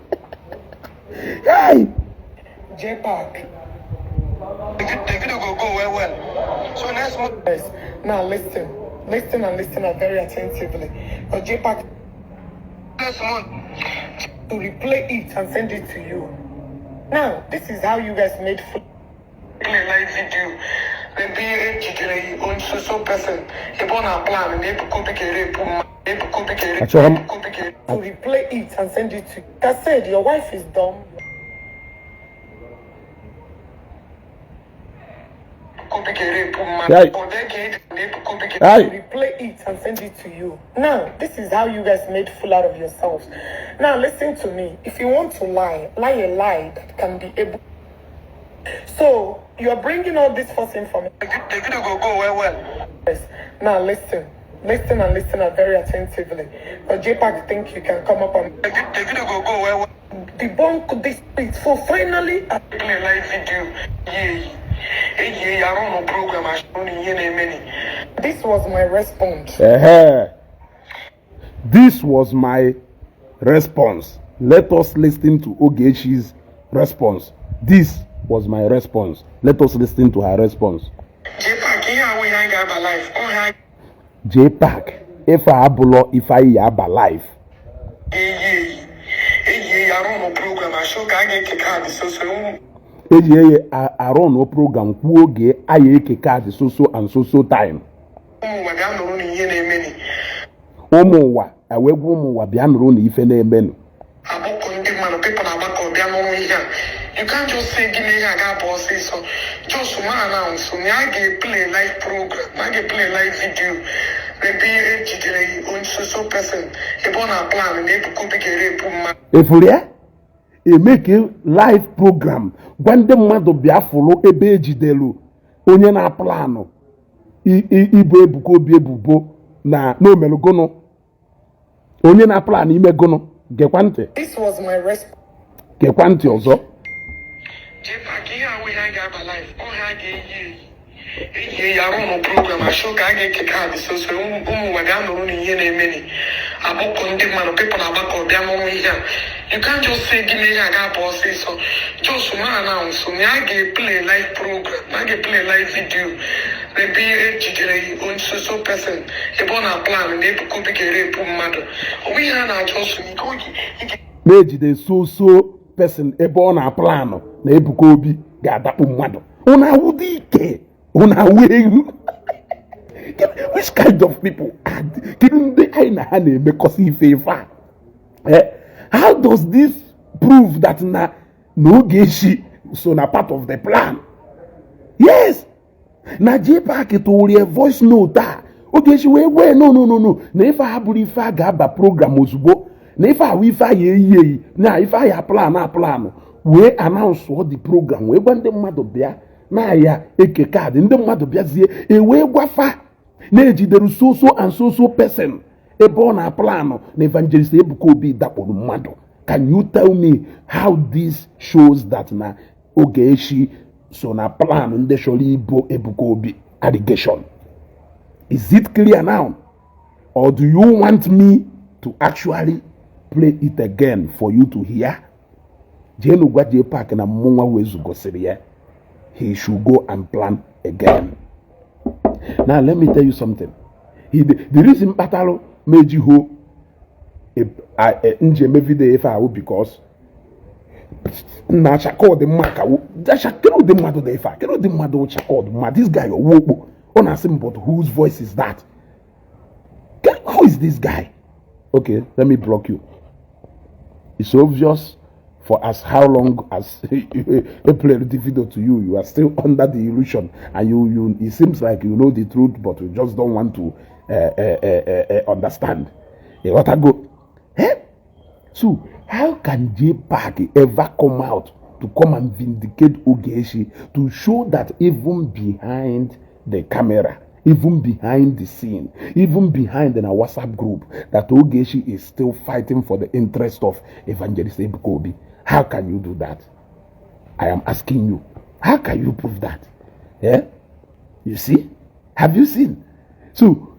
Hey! Jpac. The video will go well. So next month. Now listen. Listen and listen very attentively. But Jpac to replay it and send it to you. Now, this is how you guys made play live video. Maybe a on so person. A bona plan, maybe copy to replay it and send it to you. That said, your wife is dumb. Replay it and send it to you. Now, this is how you guys made fool out of yourselves. Now, listen to me. If you want to lie a lie that can be able. So, you are bringing all this false information. The video will go well. Yes. Now, listen and listen very attentively. But Jpac think you can come up and the video will go well. Debunk this tweet. So finally, I play live video. This was my response. This was my response. Let us listen to Ogeshi's response. This was my response. Let us listen to her response. Jpac, if I below, if I have a life. I run no program kuoge aye keka so and so time. Omowa awegu omowa bia nro na ife na eme no. You can't just say give me a boss so just man announce so I get play live program, I get play live video. Maybe a so person a bona plan and they could be a make a live program when the mother be a follow a beji delu onye na plano Igbo Ebuka Obi ebubo na no melugono onye na plan ime gono gekwante. This was my response. Gekwante ozo Jpac here we hang up life on hang I run no program I show ka get kick so we ga no ni yen emeni aboko ndi man people abako bia mo here. You can't just say give me a boss so just man announce so I get play live program, I get play live video. Maybe a on so person a bona plan and they could be a mother. We are just meji de so person ebe ọ na-plan na Ebuka Obi ga-adakpu mmadụ. Una wudi ike. Una weyu. Which kind of people are ndị anyị na ha na-emekọsi ife a? How does this prove that na Ogeshi so na part of the plan? Yes. Na Jpac to a voice note Ogeshi we no. Na ife ha bụrụ ife a ga-aba program ozugbo. Na if I ye na if I plan we announce what the program we gwa ndị mmadụ bịa na ya eke card ndị mmadụ bịazie we gwafa na ejidere so and so person ebe ọ na plan na Evangelist Ebuka Obi dakporo mmadụ. Can you tell me how this shows that na Ogeshi so na plan ndị chọrọ ibo Ebuka Obi allegation? Is it clear now, or do you want me to actually play it again for you to hear? Jenu gwa Jpac na mmunwa wezu gosiri ya. He should go and plan again. Now let me tell you something. The reason Patalo meji ho nje me video if I because na chako the maka da chakero the mado the ifa kero the mado chako the this guy owo on asim but whose voice is that? Who is this guy? Okay, let me block you. It's obvious for as how long as I played the video to you, you are still under the illusion, and you it seems like you know the truth, but you just don't want to understand. What I go? So how can Jpac ever come out to come and vindicate Ogeshi to show that even behind the camera, even behind the scene, even behind in a WhatsApp group, that Ogeshi is still fighting for the interest of Evangelist Ebuka Obi? How can you do that? I am asking you. How can you prove that? Yeah? You see? Have you seen? So,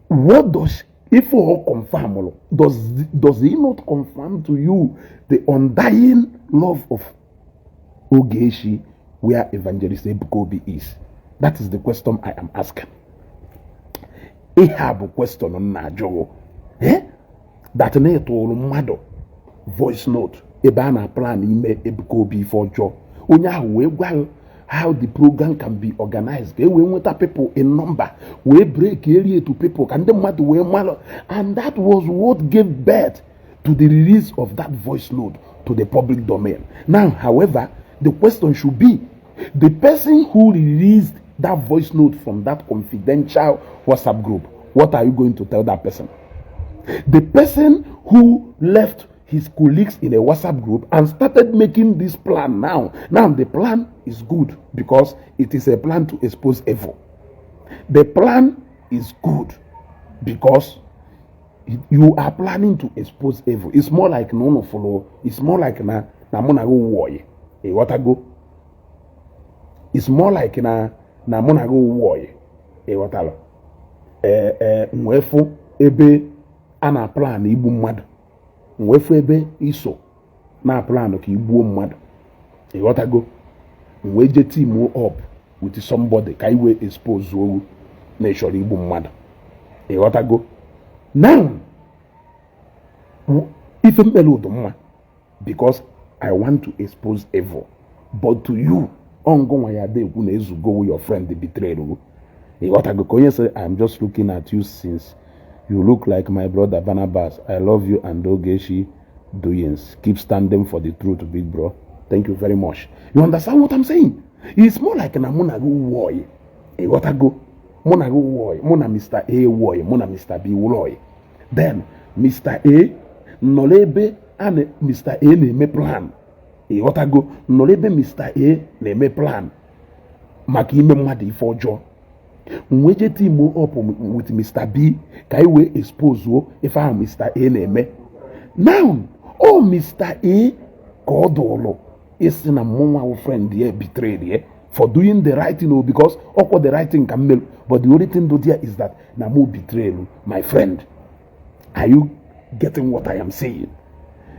what does, if all confirm, does he not confirm to you the undying love of Ogeshi where Evangelist Ebuka Obi is? That is the question I am asking. have a question on Najo. That na etolu mmadu voice note ebe a na plan ime Ebuka Obi for job. Onye ahụ wee gwa how the program can be organized. We nweta people in number. We break area to people. Can the matter we malo? And that was what gave birth to the release of that voice note to the public domain. Now, however, the question should be, the person who released that voice note from that confidential WhatsApp group, what are you going to tell that person? The person who left his colleagues in a WhatsApp group and started making this plan now. Now the plan is good because it is a plan to expose evil. The plan is good because you are planning to expose evil. It's more like no follow. It's more like na mona go war. What I go? It's more like na mona go war. What I mwefu ebe ana plan igbu mmadu. Mwefu ebe iso na plan ka igbuo mmadu. What I go? Mweje team up with somebody ka iwe expose owu na ishori igbu mmadu. What I go? Now, if because I want to expose evil, but to you, go with your friend, the betrayal. I'm just looking at you since you look like my brother Barnabas. I love you and Ogeshi doings. Keep standing for the truth, big bro. Thank you very much. You understand what I'm saying? It's more like an Amonago war. What I go? Mona go war, Mona Mr. A war, Mona Mr. B war. Then Mr. A nolebe and Mr. A name plan. What I go nolebe Mr. A name plan. Makime madi for jo. Mweje team up with Mr. B. Kaiwe expose if I am Mr. A name. Now, oh Mr. A Kodolo is in a mama friend here betrayed here. For doing the right thing, because of the right thing can make, but the only thing to do is that Namu betrayal, my friend. Are you getting what I am saying?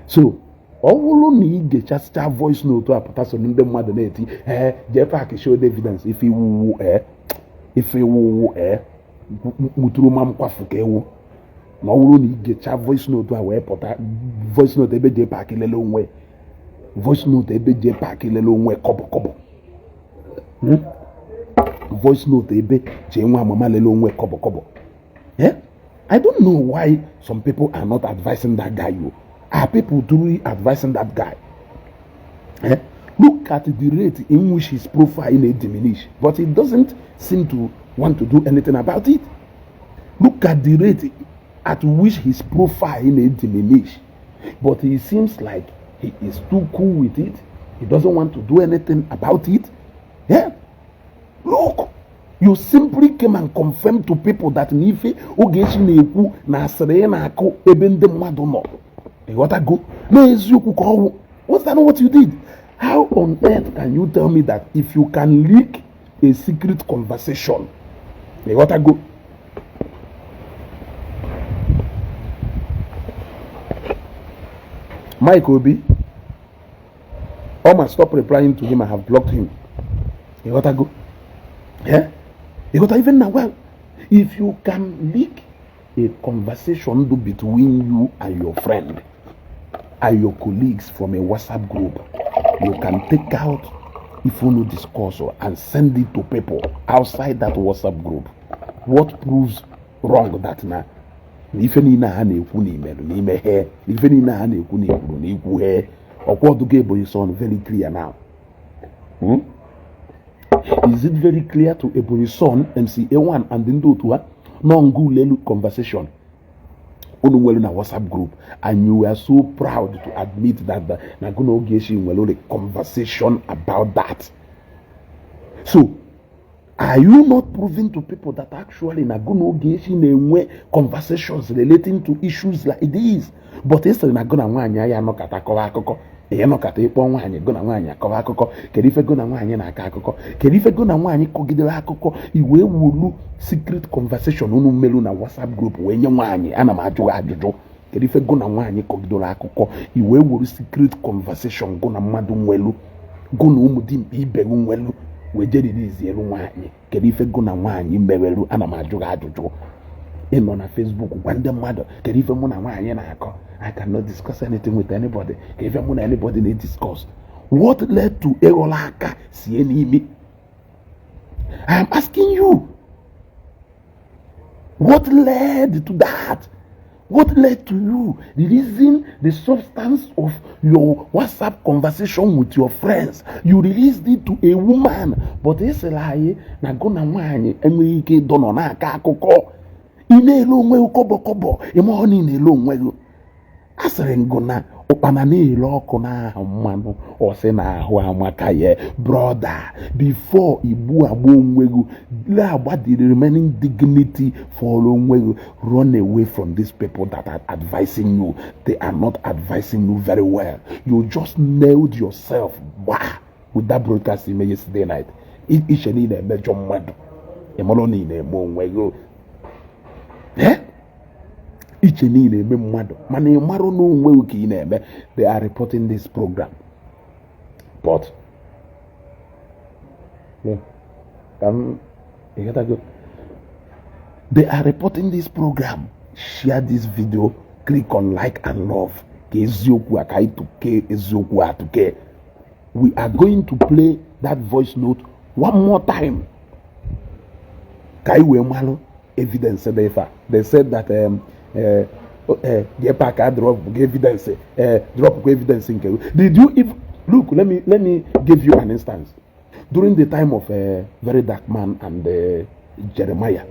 So, all need the just voice note to a person in the mother Jpac showed evidence if he woo muturumam kwafukewo. No need the voice note to a way, voice note ebe Jpac in a long way. Voice note ebe Jpac in a long way, kobo. Voice note ebe chenwa mama lelo nwe kobo. I don't know why some people are not advising that guy. Are people truly advising that guy? Look at the rate in which his profile may diminish, but he doesn't seem to want to do anything about it. Look at the rate at which his profile may diminish, but he seems like he is too cool with it. He doesn't want to do anything about it. Look, you simply came and confirmed to people that Nife Ogeshi Neku na Serena Ako Ebende Madono. What I go? No, what's that? What you did? How on earth can you tell me that if you can leak a secret conversation? What I go? Mike Obi, must stop replying to him. I have blocked him. You got to go. You got to even now. Well, if you can leak a conversation between you and your friend and your colleagues from a WhatsApp group, you can take out if you know discourse and send it to people outside that WhatsApp group. What proves wrong that now? If any na hane kuni me hair, if any na hane kuni ku hair, or what to get boy son very clear now. Is it very clear to Ebony's son, MCA1 and Dindo to her? Non-good conversation. On a WhatsApp group, and you were so proud to admit that the Naguno Geshin will a conversation about that. So, are you not proving to people that actually Naguno Geshin conversations relating to issues like this? But it's Naguna Wanya Yanokata Yanokata Pong, Gona Wanya, Kovako, Kerife Gona Wanya Nakako, Kerife Gona Wanya Kogidela Koko, Iwe Wulu secret conversation unu melu na WhatsApp group wenye wanye ana majo ajojo Kerife Gona Wanya Kogidola Koko, Iwe Wulu secret conversation Gona Madu Mwelu, Gona Umudim Ibe Mwelu, Wejedi Zielu Wanye, Kerife Gona Wanya Mbewelu ana majo ajojo. in on a Facebook when the mother can even when I cannot discuss anything with anybody. Can even when anybody they discuss. What led to Eolaka seeing me? I am asking you. What led to that? What led to you releasing the substance of your WhatsApp conversation with your friends? You released it to a woman, but it's a lie. Na go na mwanye enweke dono na aka akụkọ. Ine elo onwe kobo ime ọ niile elo onwe gị. Asịrị ngona ụkpana na-ele ọkụ n'ahụ mmanụ ọsị na-ahụ amaka ya brother before igbu agba onwe gị le agba the remaining dignity for onwe gị run away from these people that are advising you. They are not advising you very well. You just nailed yourself with that broadcast you made yesterday night. Each and every major mmadụ ịmara niile eme onwe gị iche niile eme mmadụ mana ịmarụ n'onwe gị ka ị na-eme. They are reporting this program but they are reporting this program. Share this video, click on like and love. We are going to play that voice note one more time. Evidence. They said that Jpac drop evidence. Drop evidence. Did you even look? Let me give you an instance. During the time of Very Dark Man and Jeremiah,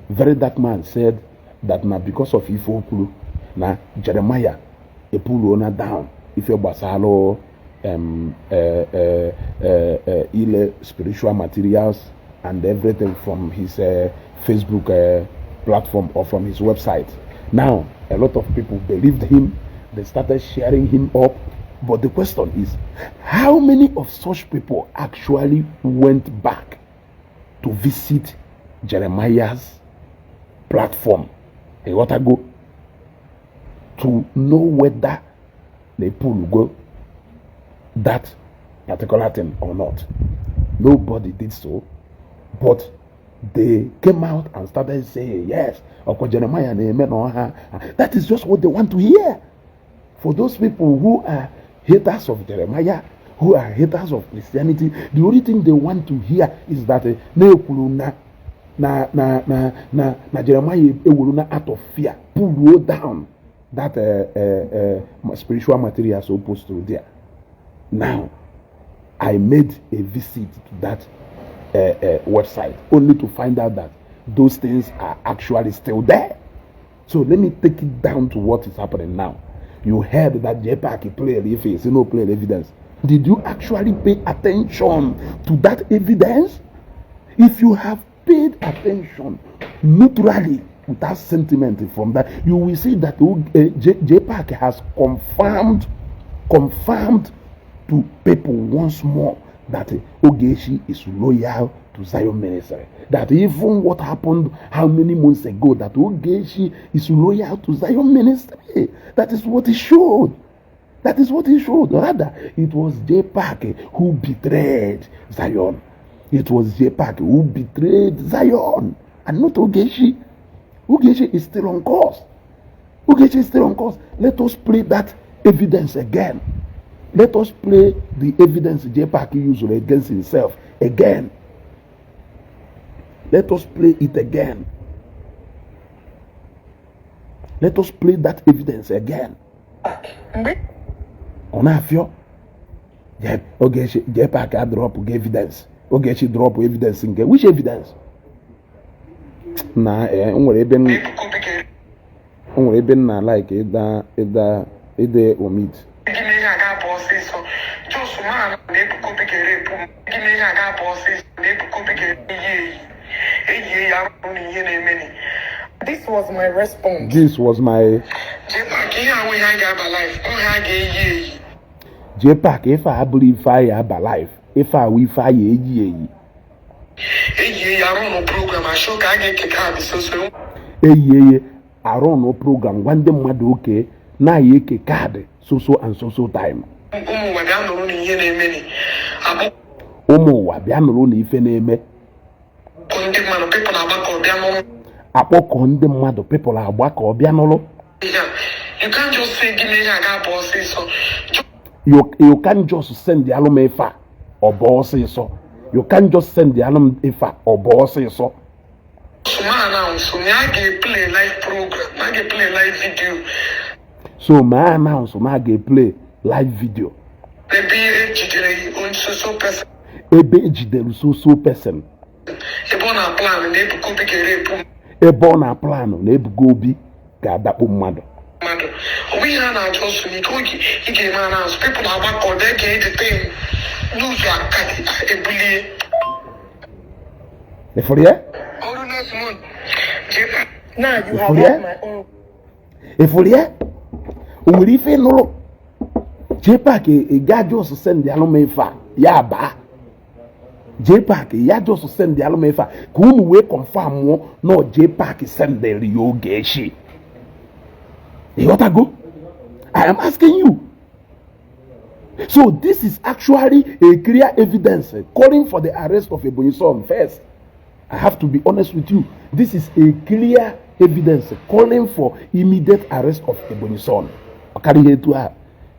Very Dark Man said that now because of Ifo Pulu, now Jeremiah a pull on down. If you basalo spiritual materials and everything from his Facebook platform or from his website. Now, a lot of people believed him. They started sharing him up. But the question is, how many of such people actually went back to visit Jeremiah's platform a while ago to know whether they pull go that particular thing or not? Nobody did so. But they came out and started saying, yes, Jeremiah, that is just what they want to hear. For those people who are haters of Jeremiah, who are haters of Christianity, the only thing they want to hear is that Jeremiah out of fear pull down that spiritual material supposed to there. Now, I made a visit to that website only to find out that those things are actually still there. So let me take it down to what is happening now. You heard that Jpac play face, play evidence. Did you actually pay attention to that evidence? If you have paid attention neutrally without sentiment from that, you will see that Jpac has confirmed to people once more that Ogechi is loyal to Zion Ministry. That even what happened how many months ago, that Ogechi is loyal to Zion Ministry. That is what he showed. That is what he showed. Rather, it was Jpac who betrayed Zion. It was Jpac who betrayed Zion and not Ogechi. Ogechi is still on course. Ogechi is still on course. Let us play that evidence again. Let us play the evidence Jpac used against himself again. Let us play it again. Let us play that evidence again. On a few, Jpac drop evidence. Ogechi drop evidence. Which evidence? Nah, like it omit. This was my response. This was my Jpac, if I believe I have a life, if I will fire ye. I program, I show I get so. I run no program. One day, my okay. Now ye card so and so time. akpọkọ ndị mmadụ people agbakọ bịa n'ụlọ. You can't just say give me a gap or say so. You can't just send the alum efa or boss so. You can't just send the alum efa or boss so. So my announce, so I get play live program, I get play live video. So my announce, so I get play live video. Maybe on so person. So person. Ebona plan, they go big rape. Ebona plan, they go be gadapu mado. We are just he came announce people are back on their gate the thing. Lose your cat a bully. For you? Now you have got my own. If for you, we if no Jpac a guy just send the alumefa. Ya ba. Jpac ya just send the alumefa. Come we confirm no Jpac send the Rio Geshi. You want to go? I am asking you. So this is actually a clear evidence calling for the arrest of Ebonyi first. I have to be honest with you. This is a clear evidence calling for immediate arrest of Ebonyi son.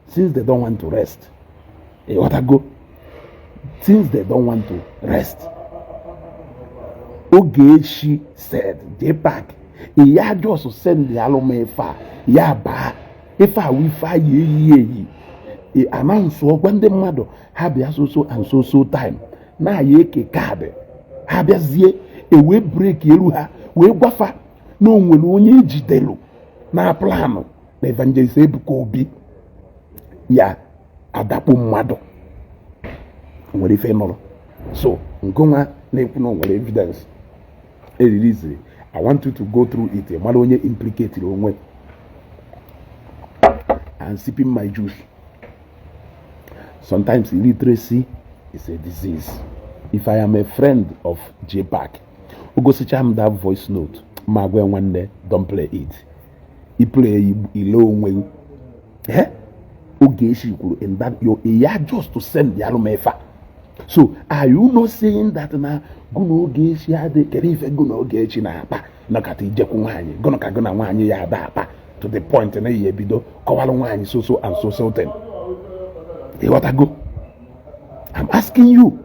Since they don't want to rest. You want to go? Since they don't want to rest. Ogechi said, Jpac, he had just send the alumefa. Ya ba if I will fire ye announce when the mother have ya so and so time na ye ke card have ya zie e we break yelu ha we gwafa na onwere onye ejidelu na plan na Evangelist Ebuka Obi ya adapu mmadu nwere ife noro so ngonwa na ekwu na nwere evidence e release. I want you to go through it mara onye implicated onwe and sipping my juice. Sometimes illiteracy is a disease. If I am a friend of Jpac, Ugosicham that voice note, Magwe one day, don't play it. He play ilo when Ugeshi in that your ear just to send the alumefa. So are you not saying that na guno geshi ade kerife guno geshi na apa nakati jekunwanyi gono kagona wanyi ya apa to the point na ye bido kowalo wanyi so and so ten. You want to go? I'm asking you.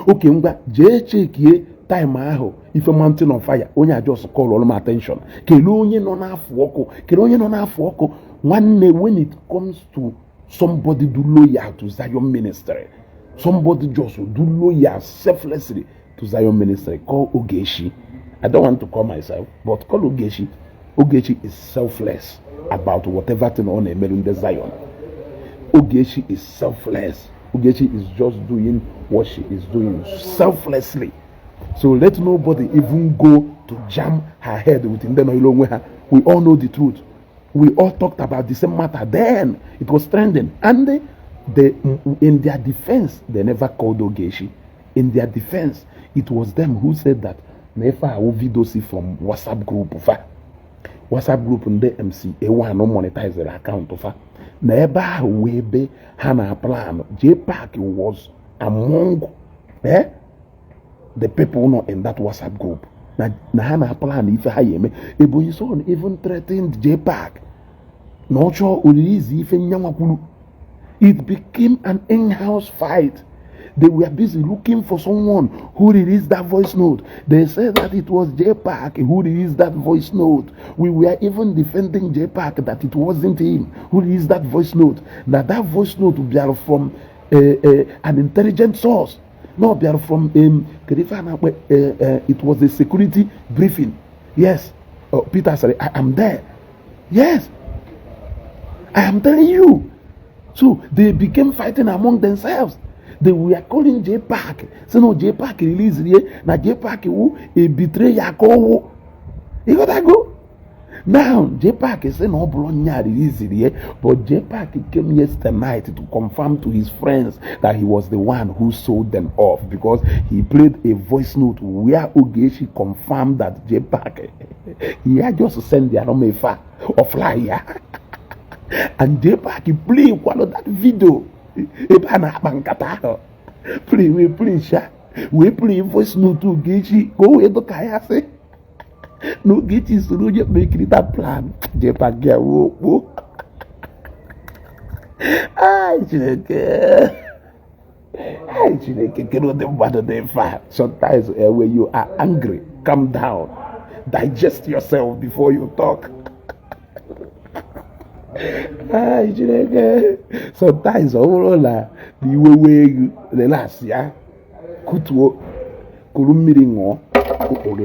Okay, mba je check ye time aho if a mountain on fire only just call all my attention. Kelo onye no na afọ ọkụ. One day when it comes to somebody do loyal to Zion ministry, somebody just do loyal selflessly to Zion ministry, call Ogechi. I don't want to call myself, but call Ogechi. Ogechi is selfless about whatever thing on a Merunde Zion. Ogechi is selfless. Ogechi is just doing what she is doing selflessly. So let nobody even go to jam her head within the Noilongweha. We all know the truth. We all talked about the same matter. Then it was trending. And in their defense, they never called Ogechi. In their defense, it was them who said that never will video see from WhatsApp group. WhatsApp group in the MC, a one no monetize their account. Never will be Hannah plan. Jpac was among the people not in that WhatsApp group. Na Hannah plan if I am Ebonyi son even threatened Jpac. Not sure it became an in-house fight. They were busy looking for someone who released that voice note. They said that it was Jpac who released that voice note. We were even defending Jpac that it wasn't him who released that voice note. That voice note would be from an intelligent source. No, they are from it was a security briefing. Yes. Peter said, I am there. Yes. I am telling you. So they became fighting among themselves. They were calling Jpac. So no, Jpac released here. Now Jpac who a betrayal. You gotta go. Now Jpac is saying no Bologna released here, but Jpac came yesterday night to confirm to his friends that he was the one who sold them off because he played a voice note where Ogechi confirmed that Jpac he had just sent the Aromefa or flyer. And Jpac play one of that video. Please, We play voice note to Gechi. Go away to Kayase. No Gechi so no just make it a plan. Jpac get wo. Sometimes when you are angry, calm down. Digest yourself before you talk. Sometimes overall the way relax ya kutuo kurumiri ngo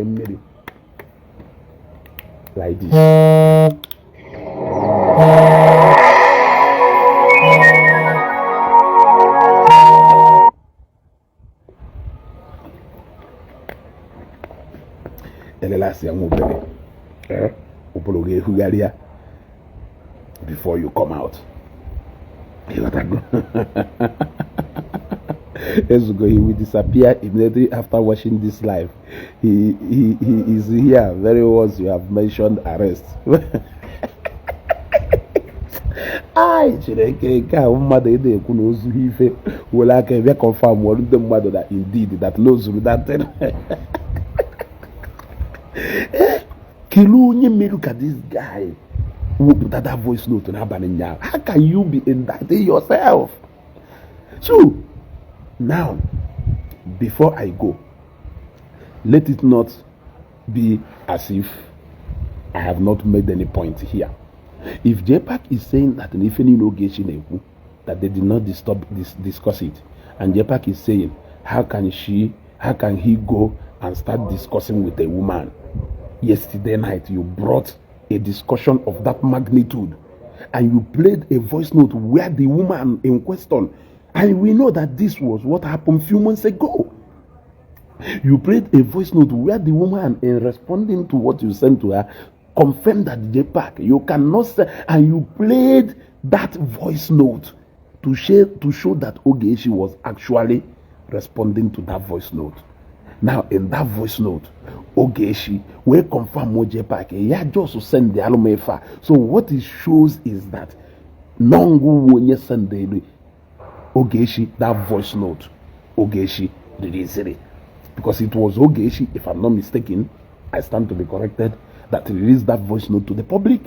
mmiri like this. Relax ya ngobere. Upologe hugaria before you come out. You got to go. He will disappear immediately after watching this live. He is here very once you have mentioned arrest. Well, I can confirm one the mother that indeed that knows that. Look at this guy. That voice note on happening now. How can you be indicting yourself? So now, before I go, let it not be as if I have not made any point here. If Jpac is saying that if any no that they did not discuss it, and Jpac is saying, how can he go and start discussing with a woman? Yesterday night you brought a discussion of that magnitude and you played a voice note where the woman in question, and we know that this was what happened a few months ago. You played a voice note where the woman, in responding to what you sent to her, confirmed that Jpac, you cannot say, and you played that voice note to show that Ogechi was actually responding to that voice note. Now, in that voice note, Ogechi will confirm what Jpac. Yeah, just send the alumefa. So what it shows is that Nongu when you send the Ogechi that voice note, Ogechi released it because it was Ogechi, if I'm not mistaken, I stand to be corrected, that released that voice note to the public.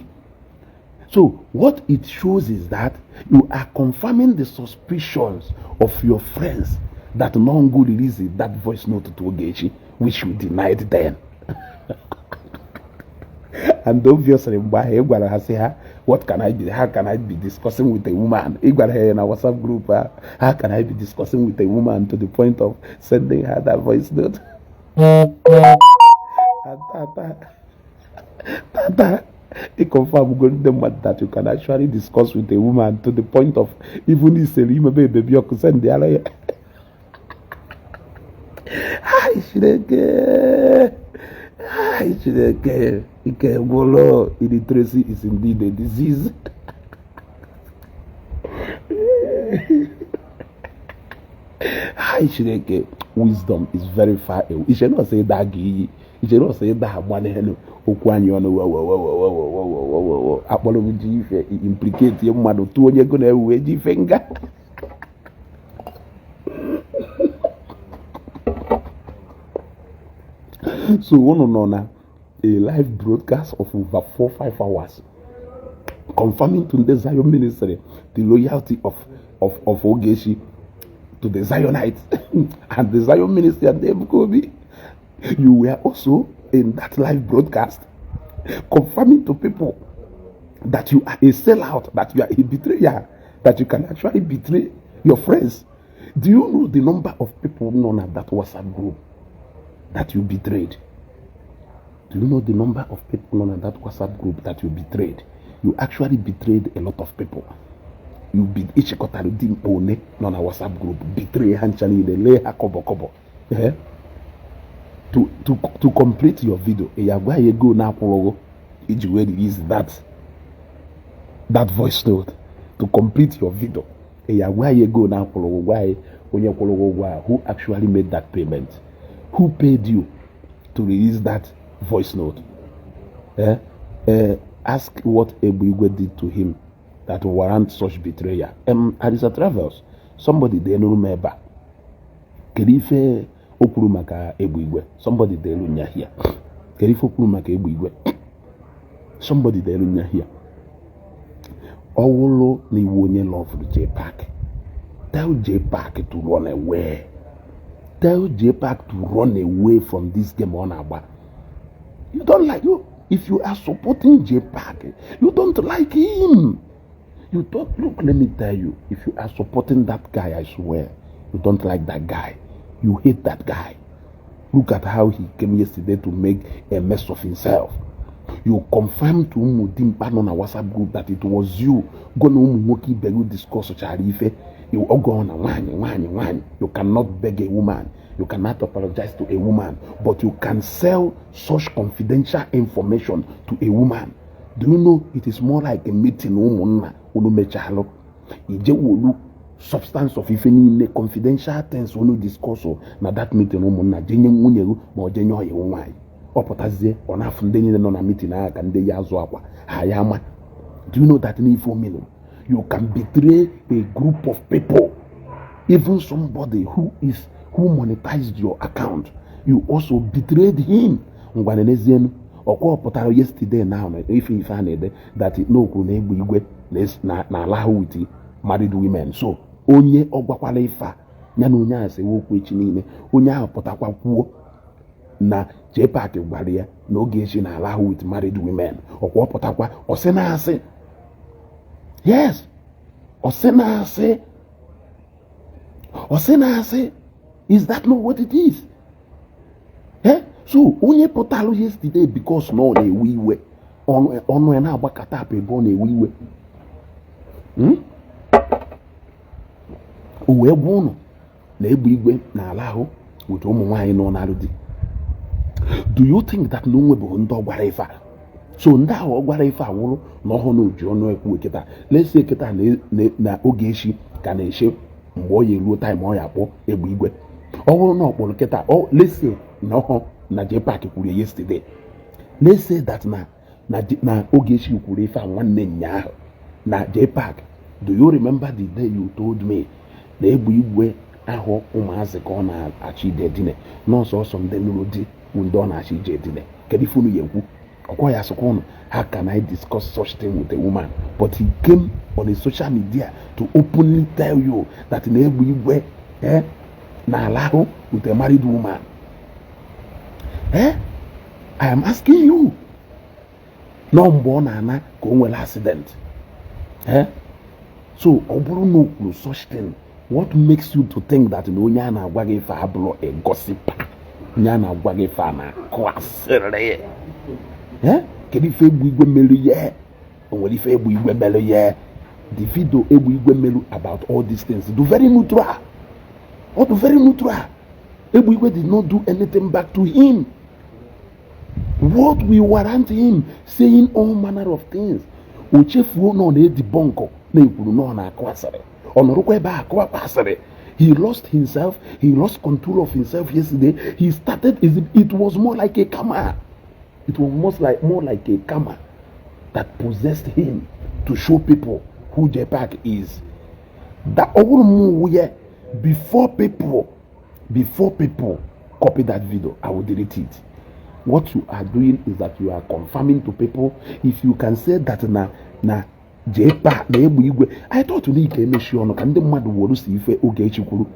So what it shows is that you are confirming the suspicions of your friends that Nongu released that voice note to Ogechi, which you denied then. And obviously, what can I be? How can I be discussing with a woman? In our WhatsApp group, how can I be discussing with a woman to the point of sending her that voice note? It confirms that you can actually discuss with a woman to the point of even if you baby you could send the other. Illiteracy is indeed a disease. Wisdom is very far away. You should not say that. You should not say that. Implicate your mother to you're going to wage finger. So one a live broadcast of over 4-5 hours, confirming to the Zion ministry the loyalty of Ogechi to the Zionites and the Zion ministry and the Ebuka Obi. You were also in that live broadcast confirming to people that you are a sellout, that you are a betrayer, that you can actually betray your friends. Do you know the number of people known at that WhatsApp group that you betrayed? Do you know the number of people known at that WhatsApp group that you betrayed? You actually betrayed a lot of people. You beat each kotarudim one on a WhatsApp group. Betray hanchani the lay kobo. To complete your video, where you go now, you release that voice note to complete your video. Where you go now, who actually made that payment? Who paid you to release that voice note? Ask what Ebuka did to him that warrant such betrayal. Arisa Travels, somebody they know remember. Kerife Okuru maka egbu igwe. Somebody there lunya here. Kerifo okuru maka egbu igwe. Somebody there lunya here. Owolo ni wonye love Jpac. Tell Jpac to run away. Tell Jpac to run away from this game on Aba. You don't like you. If you are supporting Jpac, you don't like him. You don't look. Let me tell you. If you are supporting that guy, I swear, you don't like that guy. You hate that guy. Look at how he came yesterday to make a mess of himself. You confirmed to Umudimpa on a WhatsApp group that it was you going to Umumoki Begu discuss Charife. You all go on a whine. You cannot beg a woman. You cannot apologize to a woman. But you can sell such confidential information to a woman. Do you know it is more like a meeting? Substance of if any confidential things we discuss na that meeting na jenye nwunye ma jenye oyi nwanyị opotazie ona funde ni no na meeting aka nde ya azu akwa hayama. Do you know that in ifo meaning you can betray a group of people, even somebody who monetized your account? You also betrayed him. Ngwanenezienu okwa opotaro yesterday now if anede that no ku na egbu igwe na allow with married women. So onye ogwakwala ifa nya na onye ase wokwu echi niile onye ahụ pụtakwa kwuo na Jpac gwara ya na oge echi na allow with married women. Okwa pụtakwa osena ase. Yes, osena ase. Is that not what it is? So onye pụtalụ yesterday because no na ewe iwe ọnụ ya na-agbakọta apụ ebe ọ na-ewe iwe. O wee gwa ụnụ na egbu igwe na ala ahụ with ụmụ nwaanyị nọ n'alụ di. Do you think that no nwebụghị ndị ọgwara ife a? So ndị ahụ ọgwara ife awụrụ na ọhụụ na oji ọnụ ekwu eketa lesi eketa na oge echi ka na-eche mgbe ọ ya eruo time ọ ya akpọ egbu igwe. Ọ bụrụ na ọkpọrọ keta lesi na ọhụụ na Jpac kwuru yesterday. Let's say that na oge echi kwuru ife a nwanne nyaahụ na Jpac. Do you remember the day you told me na egbu igwe ahụ ụmụazị ka ọ na-achị ide dine n'ọsọ ọsọ ndị nụrụ di ndị ọ na-achị ije dine? Kedu ife unu ya ekwu? Ọkwa ya sịkwa ụnụ, how can I discuss such thing with a woman? But he came on a social media to openly tell you that na egbu igwe na ala ahụ with a married woman. I am asking you. No mgbe ọ na-ana ka o nwere accident. So ọ bụrụ na o kwuru such thing, what makes you to think that na onye a na-agwa gị ife abụrụ a gossiper? Onye a na-agwa gị ife a na-akụ asịrị. Kedu ife egbu igwe melu ya? O nwere ife egbu igwe melu ya? The video egbu igwe melu about all these things do very neutral. Or do very neutral. Egbu igwe did not do anything back to him. What will warrant him saying all manner of things? Ochefuo no na edibonko na ekwuru no na akụ asịrị. Ọnọrọkwa ebe akụ asịrị. He lost himself. He lost control of himself yesterday. He started. It was more like a karma. It was more like a karma that possessed him to show people who Jpac is. That before people copy that video, I will delete it. What you are doing is that you are confirming to people. If you can say that na Jpac na egbu igwe, I thought you need to make sure no can the mmadụ wolu si ife oge echi kwuru.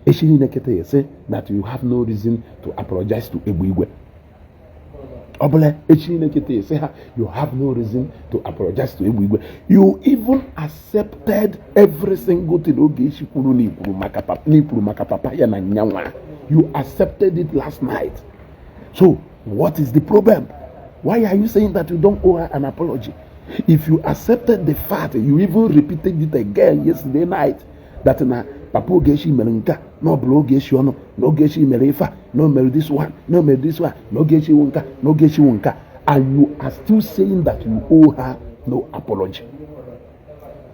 Echi ni nekete say that you have no reason to apologize to egbu igwe. Obole echi ni nekete say you have no reason to apologize to egbu igwe. You even accepted every single thing oge echi kwuru ni kwuru maka papa ya na nyanwa. You accepted it last night. So what is the problem? Why are you saying that you don't owe her an apology? If you accepted the fact, you even repeated it again yesterday night, that na Papa Ogeshi Melinka, no Blogeshi ono, no Geshi Merifa, no Mel this one, no Mel this one, no Geshi Wonka, no Geshi Wonka, and you are still saying that you owe her no apology.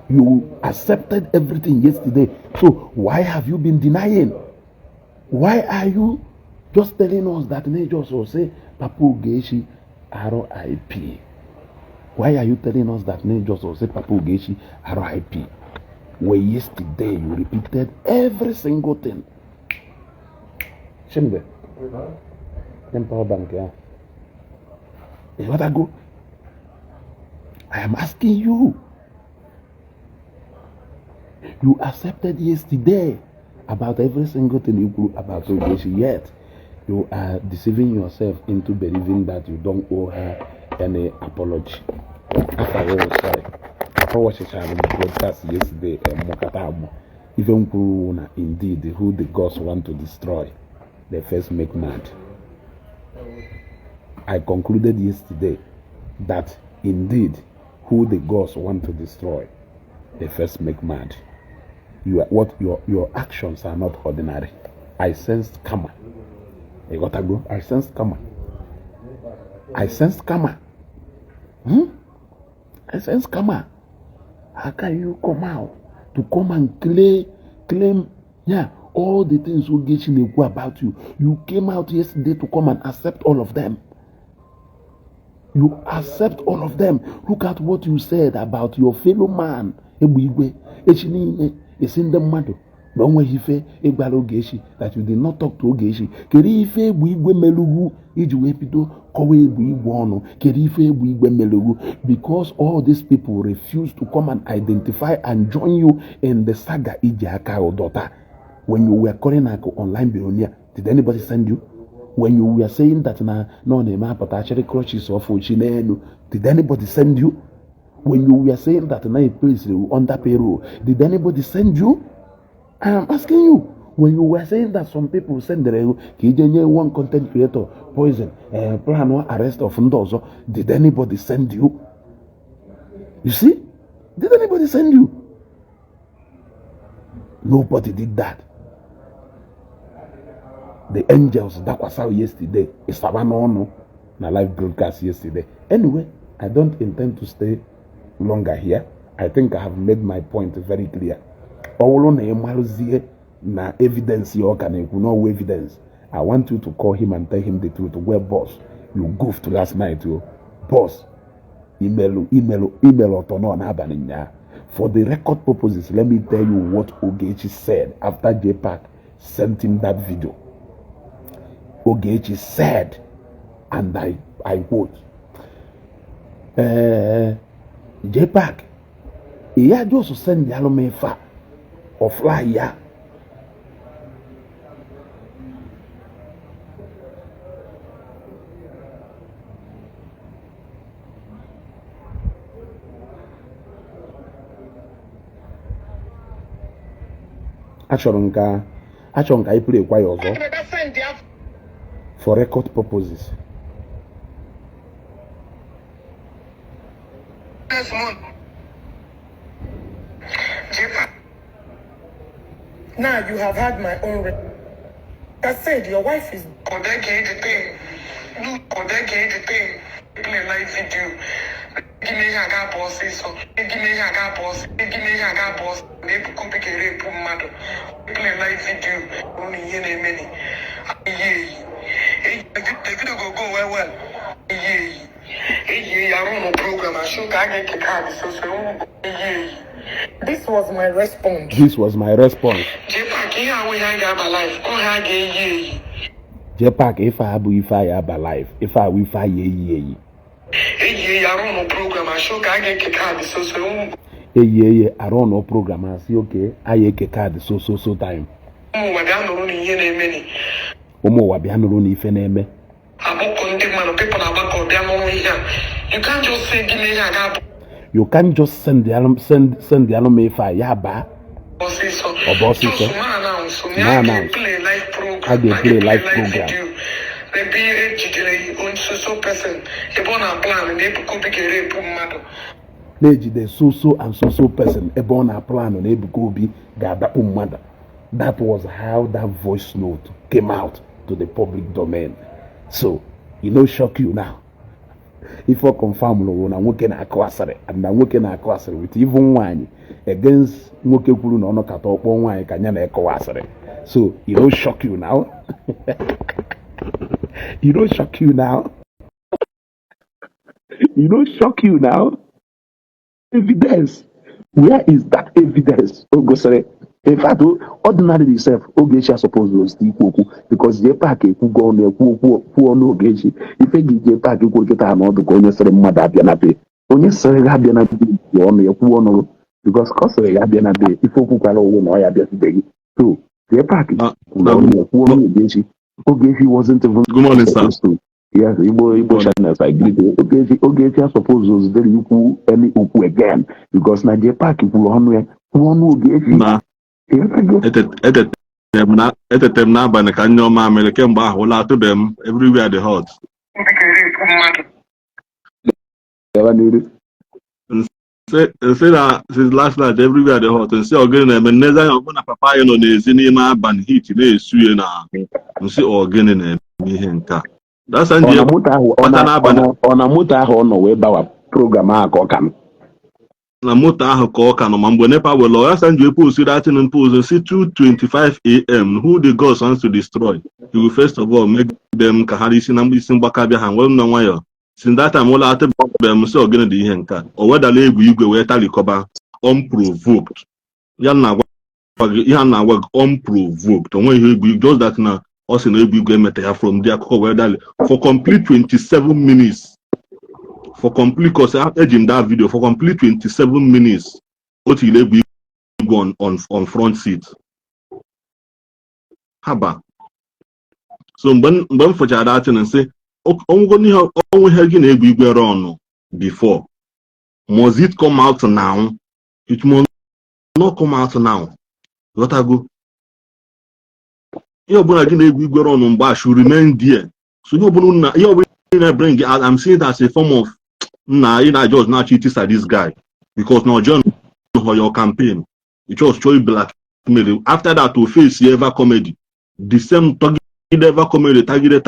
You accepted everything yesterday. So why have you been denying? Why are you just telling us that Najos will say Papa Ogeshi RIP? Why are you telling us that Najos will say Papa Ogeshi RIP? Where yesterday you repeated every single thing. Chimbe. Power bank, yeah. You gotta go. I am asking you. You accepted yesterday about every single thing you grew about Ogechi, yet you are deceiving yourself into believing that you don't owe her any apology. After all, sorry. I watched a broadcast yesterday, even who indeed who the gods want to destroy, they first make mad. I concluded yesterday that indeed who the gods want to destroy, they first make mad. Your actions are not ordinary. I sensed karma. You gotta go. I sensed karma. I sensed karma. I sensed karma. How can you come out to come and claim, yeah, all the things who get you about you? You came out yesterday to come and accept all of them. You accept all of them. Look at what you said about your fellow man. It's in the matter. Don't way ife egbara Ogechi that you did not talk to Ogechi. Keri ife egbu igwe melugu iji wee bido kowe egbu igwe ọnụ. Keri ife egbu igwe melugu because all these people refuse to come and identify and join you in the saga iji aka odota. When you were calling an online billionaire, did anybody send you? When you were saying that no nema potentially crushes of Ochinenu, did anybody send you? When you were saying that now a place under payroll, did anybody send you? I am asking you. When you were saying that some people send the one content creator poison, plan one arrest of Ndozo, did anybody send you? You see? Did anybody send you? Nobody did that. The angels that was out yesterday is no live broadcast yesterday. Anyway, I don't intend to stay longer here. I think I have made my point very clear. All na evidence no evidence. I want you to call him and tell him the truth. Where boss? You goofed last night, you boss. Email for the record purposes. Let me tell you what Ogechi said after Jpac sent him that video. Ogechi said, and I quote, Jpac, he had just sent the Alomefa or fly ya. Achọrọ nka I play kwa ọzọ for record purposes. Now you have had my own. I said your wife is. Play live video. Give me a gap boss. So give me a gap boss. Give me a gap boss. They could be a rape matter. Play live video. Only yen many. The video go well. I run a program. I should get a card. So this was my response. Jpac, if I have a life, if I will fire ye. I run a program. I should get a card. So I run no program. I see okay. I get a card. So time. You can't just say give me a gap. You can't just send the alum fire yaba. Play live program. I play live program. They be on so person. They born a plan and they could be a rape matter. The so and so person a born a plan and able to be gada mother. That was how that voice note came out to the public domain. So shock you now. If I confirm na nwoke na akwasịrị and na nwoke na akwasịrị with even nwanyị against nwoke kwuru na ọnụ kata ọkpọ nwanyị ka nya na akwasịrị. So shock you now. Shock you now. Shock you now. Evidence. Where is that evidence? Ogosore. In fact, ordinarily self, Ogechi are supposed to speak because Jpac go on no Ogechi. If you Jpac equal get an order going to Madabianabe. Only say Gabianabe, you on your poor because cause Gabianabe, if you could allow no Yabianabe. So Jpac go on your poor Ogechi. Ogechi wasn't even supposed to. Yes, Igbo channels I agree. Ogechi are supposed to very equal any uku again because na Jpac will on Ogechi. Etete m n'abalị ka nye ọma mere kemgbe ahụ ụlọ atụbe m everywhere the hot. Say na since last night everywhere the hot nsị ọgịnị na-eme nnezi anya ọbụna papa anyị nọ n'ezi n'ime abalị hit na-esu ya na nsị ọgịnị na-eme ihe nke a. Ọ na moto ahụ ọ nọ wee bawa program ahụ ka ọ ka na moto ahụ ka ọ ka nọ ma mgbe nepa were ya sanji post that in post si 2:25 a.m. who the gods wants to destroy. He will first of all make them ka ha isi na isi mgbaka bịa ha nwere na nwayọ. Since that time ụlọ atụbe m sị ọgịnị dị ihe nke a o wedala egwu igwe wee talikọba unprovoked ya na agwa unprovoked onwe ihe egwu just that na ọ sị na egwu igwe emeta ya from the akụkọ wee dali for complete 27 minutes. For complete, because I in that video for complete 27 minutes, what he let go on front seat. Haba. So when for that and say, only having a big on before. Must it come out now? It must not come out now. What I go? You're going to big on but should remain there. So you're going to bring it out. I'm saying that's a form of just not cheating at this guy because now John for your campaign it was showing blackmail. After that to face ever comedy the same target ever comedy target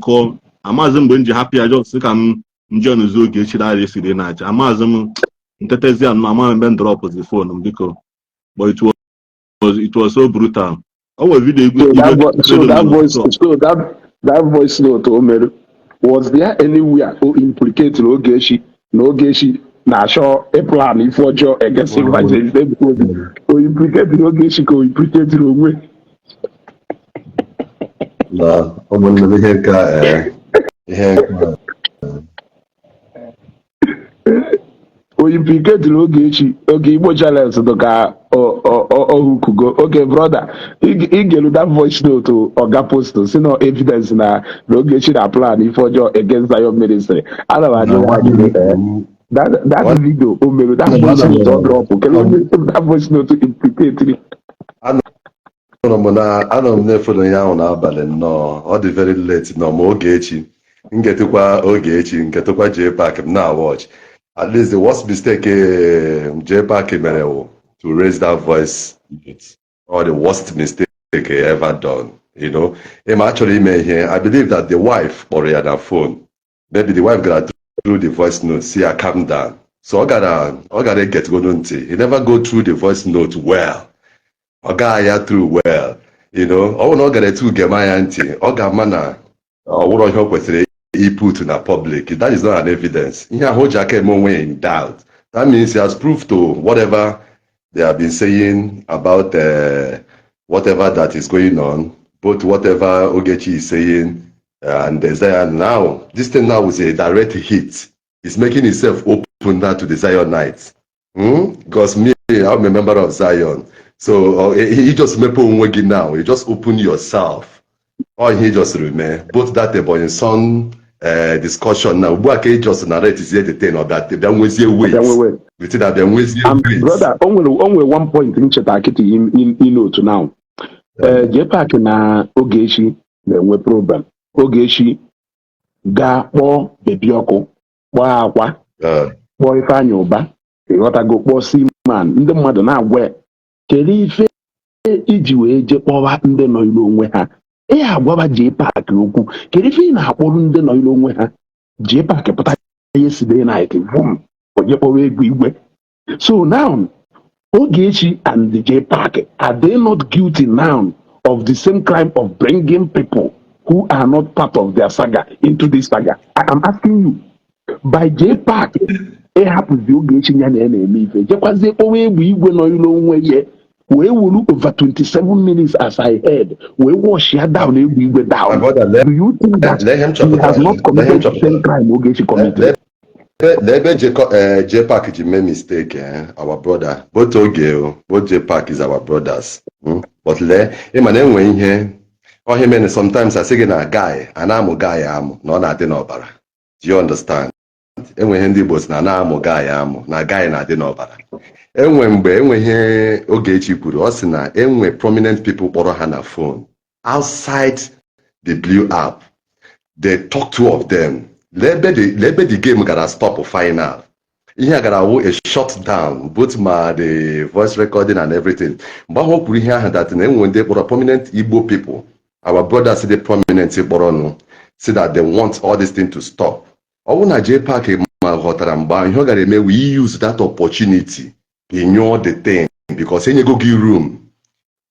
call Amazon when you happy I just think I'm John Zoge that yesterday night Amazon Tetezi and Mama Ben drop the phone because but it was so brutal. Our video that voice note Omeru. Was there anywhere who implicated Ogechi? No Ogechi, na sure a plan if what you're against Evangelist Ebuka Obi. Who implicated Ogechi, who implicated Ogwe? No, I'm going to Who implicated Ogechi? Okay, Igbo channels to ka okuko. Okay, brother, you that voice note to Oga post to see no evidence na Ogechi that plan if you're against Zion ministry. I don't know that video. That voice note drop. That voice note to implicate me. I don't know for the young abalị no ọ dị very late no ma Ogechi ngetukwa Jpac now watch at least the worst mistake Jpac mere to raise that voice or the worst mistake ever done, you know. Him actually made here. I believe that the wife or on her phone, maybe the wife got through the voice note, see her calm down. So I gotta get going. He never go through the voice note well. I got through well, you know. I not get to get my auntie. I got mana. I want to help with it. He put in the public. That is not an evidence. Here, hold Jacket moment in doubt. That means he has proved to whatever they have been saying about whatever that is going on, both whatever Ogechi is saying and Desire now. This thing now is a direct hit. It's making itself open now to the Zionites. Because me, I'm a member of Zion. So he just made now. You just open yourself. Or he just remain. Both that about in some discussion now. Buake just narrate is yet the thing of that. Then we see ways. Brother, only 1 point in Chetakiti in to now. Jpac na Ogechi na-enwe problem. Ogechi ga-akpọ Bebiọkụ, kpọọ Akwa, kpọọ Ifeanyị Ụba, ịghọtago kpọọ Seaman, ndị mmadụ na-agwa kedu ife iji wee je kpọwa ndị nọ ilo onwe ha. Agwaba Jpac okwu kedu ife ị na-akpọrụ ndị nọ ilo onwe ha. Jpac pụta yesterday night boom onye kpọwa egwu igwe. So now Ogechi and the Jpac, are they not guilty now of the same crime of bringing people who are not part of their saga into this saga? I am asking you. By Jpac, it happens the Ogechi ya na-eme ife. Jekwazie onwe egwu igwe nọ ilo onwe ye We will over 27 minutes as I heard. We wash her down, we were My down. brother, Do you think that let him chop he it has down. not Let him committed chop the it same down. crime Ogechi committed? Let Jpac ji made mistake, our brother. Both Oge, both Jpac is our brothers. But him and enwe ihe or him and sometimes I say na guy, and I'm a guy no na dị n'ọbara. Do you understand? Enwe ihe ndị Igbo sị na na-amụ guy na guy na-adị n'ọbara. Enwe mgbe enwe ihe Ogechi kwuru, ọ sị na enwe prominent people kpọrọ ha na phone outside the blue app. They talk two of them. Lebe the game gotta stop final. Ihe gara a shutdown, both the voice recording and everything. But what we hear that when they were prominent Igbo people, our brothers say the prominent Igbo say that they want all this thing to stop. Ọwụna Jpac ma ghọtara mgbe ihe ọ gara eme, we use that opportunity to ignore the thing because enye go give room.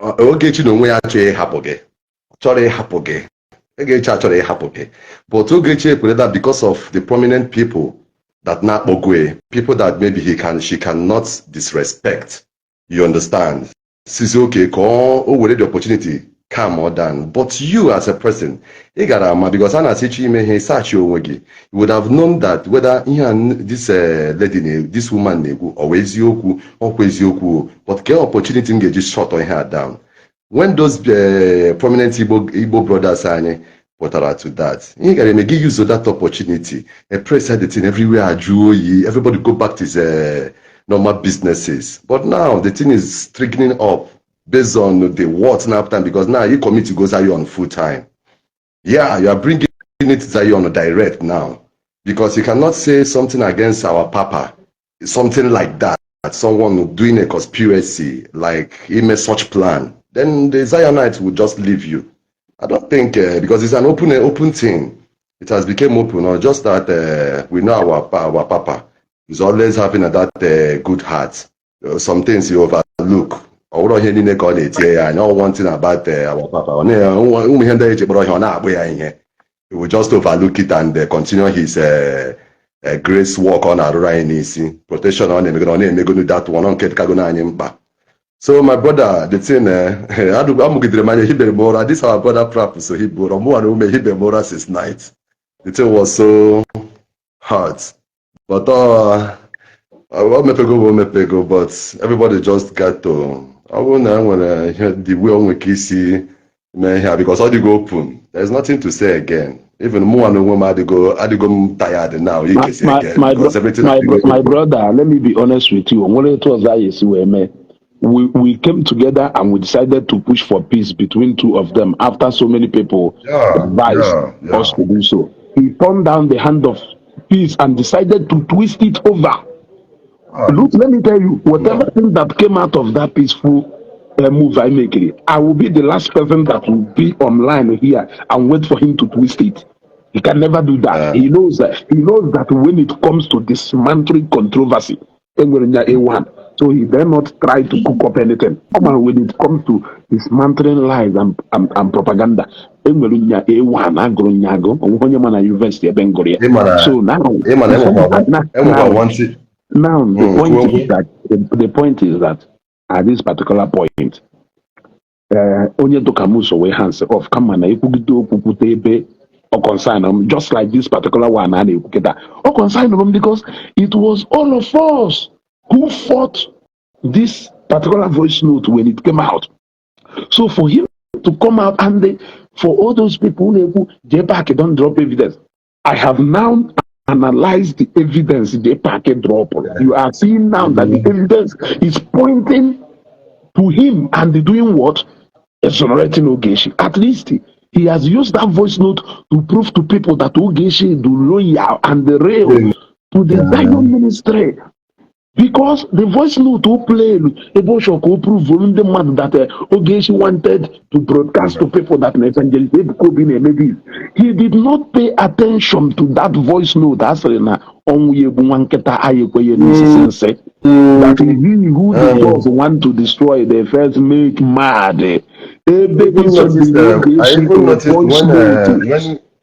Ogechi na onwe ya achọghị ịhapụ gị. Chọrọ ịhapụ gị. But Ogechi put that because of the prominent people that not Ogwe, people that maybe she cannot disrespect. You understand? She's okay, the opportunity come or done. But you as a person, because Anna Sichi search you would have known that whether this lady, this woman, always yoku, but get opportunity to just shut her down. When those prominent Igbo brothers are to that, you can make use of that opportunity and press the thing everywhere. Everybody go back to his normal businesses. But now the thing is triggering up based on the what now time because now you commit to go Zion full time. Yeah, you are bringing it to Zion direct now because you cannot say something against our Papa, something like that. Someone doing a conspiracy like he made such plan. Then the Zionites will just leave you. I don't think because it's an open thing. It has become open, or just that we know our Papa is always having that good heart. Some things you overlook. I know one thing about our Papa. He will just overlook it and continue his grace work on our protection on him. That one. So my brother, the thing, this our brother Prap, so he bought more since night. The thing was so hard. But but everybody just got to I wanna hear the way on see man here because all the go open. There's nothing to say again. Even more and woman they go tired now. You can say again because everything my brother, let me be honest with you. When it was that you see where man. We came together and we decided to push for peace between two of them after so many people advised us to do so. He turned down the hand of peace and decided to twist it over. Look, let me tell you, whatever thing that came out of that peaceful move I make, I will be the last person that will be online here and wait for him to twist it. He can never do that. He knows that when it comes to dismantling controversy, A1. So he dare not try to cook up anything. When it comes to dismantling lies and propaganda, A1, University of Bengoria. So now the point is that at this particular point, onye Tokamuso we hands off come on or consign them just like this particular one or consign them because it was all of us who fought this particular voice note when it came out. So for him to come out and for all those people who Jpac don't drop evidence, I have now analyzed the evidence Jpac drop. You are seeing now that the evidence is pointing to him and doing what? Exonerating Ogechi. At least he has used that voice note to prove to people that Ogechi is loyal and the real to the Zion ministry. Because the voice note to play Eboshoko prove the man that Ogechi wanted to broadcast to people that Evangelist Ebuka Obi maybe he did not pay attention to that voice note as that he who does want to destroy the first make mad.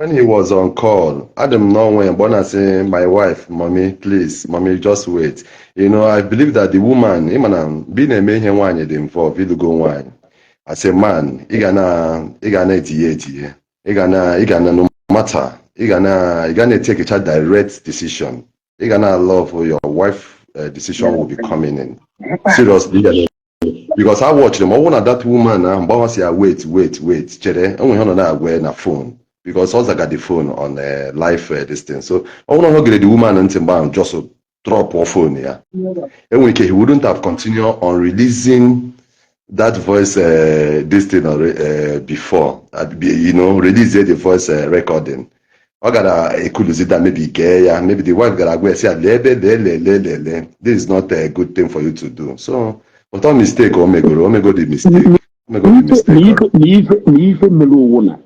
when he was on call, Adam know when Bona say, my wife, mommy, please, mommy, just wait. You know, I believe that the woman, being a man wine involved, you go wine. As a man, igana 88, igana no matter, igana take a direct decision. Igana love your wife decision will be coming in. Seriously, because I watch them. I want that woman. But say, wait. Chere, only on that way na phone because also got the phone on live distance. So I want to get the woman and just drop her phone. Yeah, and when he wouldn't have continued on releasing that voice this thing before. You know, release the voice recording. I got a could that maybe gay, yeah, maybe the wife got to say, this is not a good thing for you to do. So, but on mistake, omego the mistake. N'ife mere owu na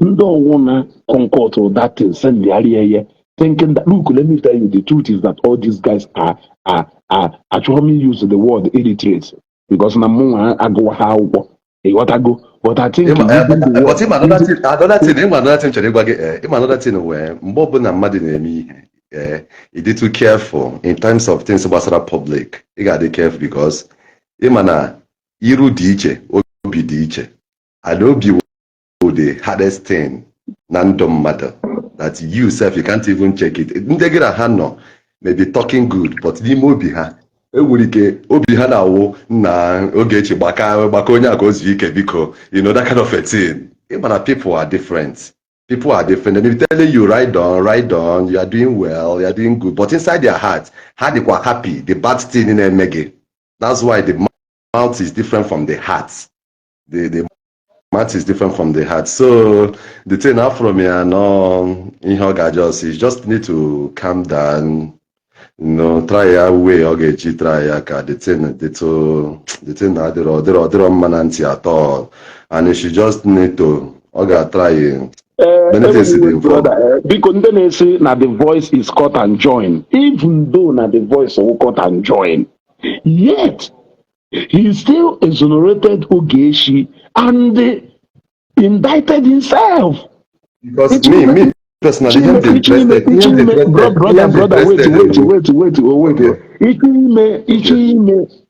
ndị ọwụ na concord to that thing send the area thinking that look, let me tell you the truth is that all these guys are actually use the word illiterate because na mụ agụwa ha akwụkwọ ịghọtago. But I think but another thing chere gwa gị another thing where mgbe ọbụla mmadụ na-eme ihe you need to be careful in terms of things gbasara public. You got to be careful because na iru dị iche obi dị iche and obi bụ the hardest thing na ndụ mmadụ that you self you can't even check it. Ndị gị na ha nọ maybe talking good but n'ime obi ha enwere ike obi ha na-awụ na oge echi gbaka onye aka ozu ike biko, you know, that kind of a thing. People are different. People are different. And they're telling you, right on, you are doing well, you are doing good. But inside their heart, how they were happy, the bad thing in a mega. That's why the mouth is different from the heart. The mouth is different from the heart. So the thing out from here, no, in just is just need to calm down. No, try a way, okay, try a the thing they're mananti at all. And she just need to try brother, because then they say now the voice is cut and join. Even though now the voice will cut and join, yet he still exonerated Ogechi and indicted himself. Because me personally, brother, wait. Ichi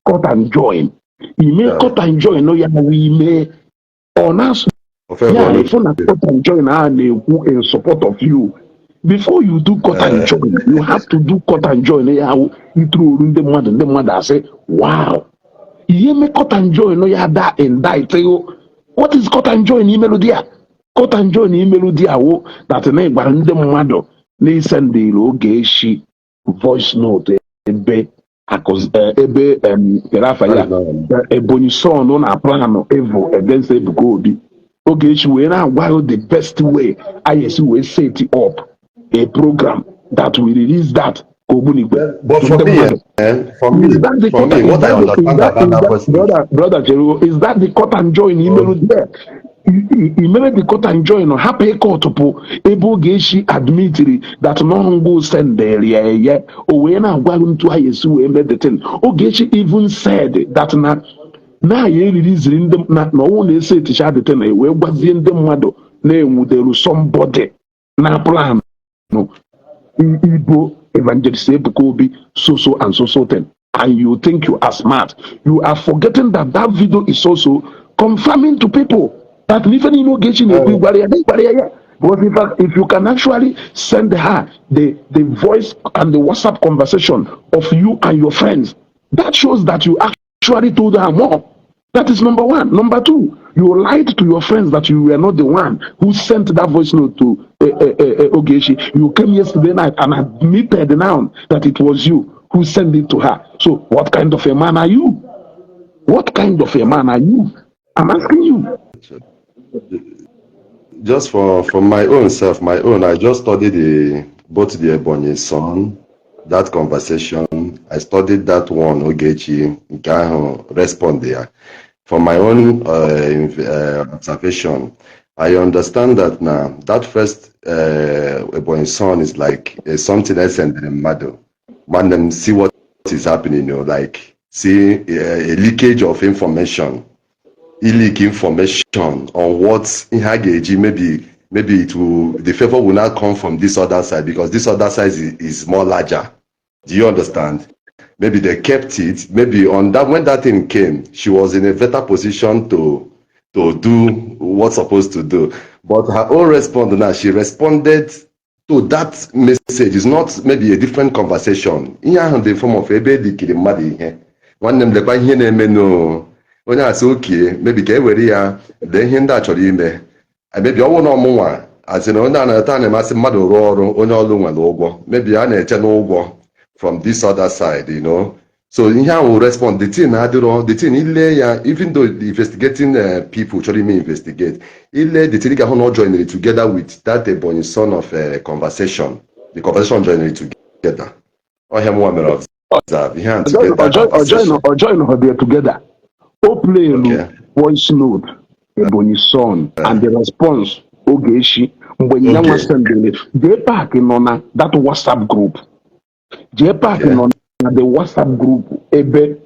cut and join. He may cut and join. No, yeah, we may on us. Yeah, if you cut and join, in support of you. Before you do cut and join, you have to do cut and join. Yeah, you throw in the mother say, wow. You may cut and join. No, yeah, that indict. What is cut and join? Email cut and join email that na gbara ndị mmadụ na-esendịrị Ogechi voice note ebe Rafa ya Ebonyi son na plan evil against Ebuka Obi. Ogechi wee na-agwa the best way ISU will set up a program that will release that. But for me, what I understand about that person, brother Jero, is that the cut and join email there? He made the cut and join or happy court to Ogechi admitted that no go send there, yeah. Or when I went to ISU and made the thing. Ogechi even said that now he releasing them not only say to share the thing, we was in the mother name with there somebody na plan no Igbo Evangelist Ebuka Obi so and so thing. And you think you are smart. You are forgetting that video is also confirming to people that even in Ogechi but if you can actually send her the voice and the WhatsApp conversation of you and your friends, that shows that you actually told her more. That is number one. Number two, you lied to your friends that you were not the one who sent that voice note to Ogechi. You came yesterday night and admitted now that it was you who sent it to her. So what kind of a man are you? What kind of a man are you? I'm asking you. Just for my own self, I just studied both the Ebonyi son, that conversation. I studied that one, Ogechi, respond there. For my own observation, I understand that now, that first Ebonyi son is like something else and the mother. Man, them see what is happening, you know, like see a leakage of information. Illeak information on what Inhageji maybe maybe the favor will not come from this other side because this other side is more larger. Do you understand? Maybe they kept it. Maybe on that when that thing came, she was in a better position to do what's supposed to do. But her own response now, she responded to that message. It's not maybe a different conversation. In the form of ebe dikiri mmadụ ihe. Nwanne m lekwa ihe na-eme no. Onye asị okay, maybe ka e were ya dee ihe ndị a chọrọ ime. Maybe ọnwụ na ọmụnwa asị na onye a na-ata na-emasị mmadụ rụọ ọrụ onye ọrụ nwere ụgwọ. Maybe a na-eche n'ụgwọ from this other side, you know. So in here will respond. The thing even though the investigating people trying to investigate, the thing not join it together with that Ebonyi son of conversation. The conversation join it together. Or him one minute observe. Or join her there together. Play voice note, Ebonyi son, and the response, Ogeshi, when you send Jpac in that WhatsApp group. Jpac in the WhatsApp group ebe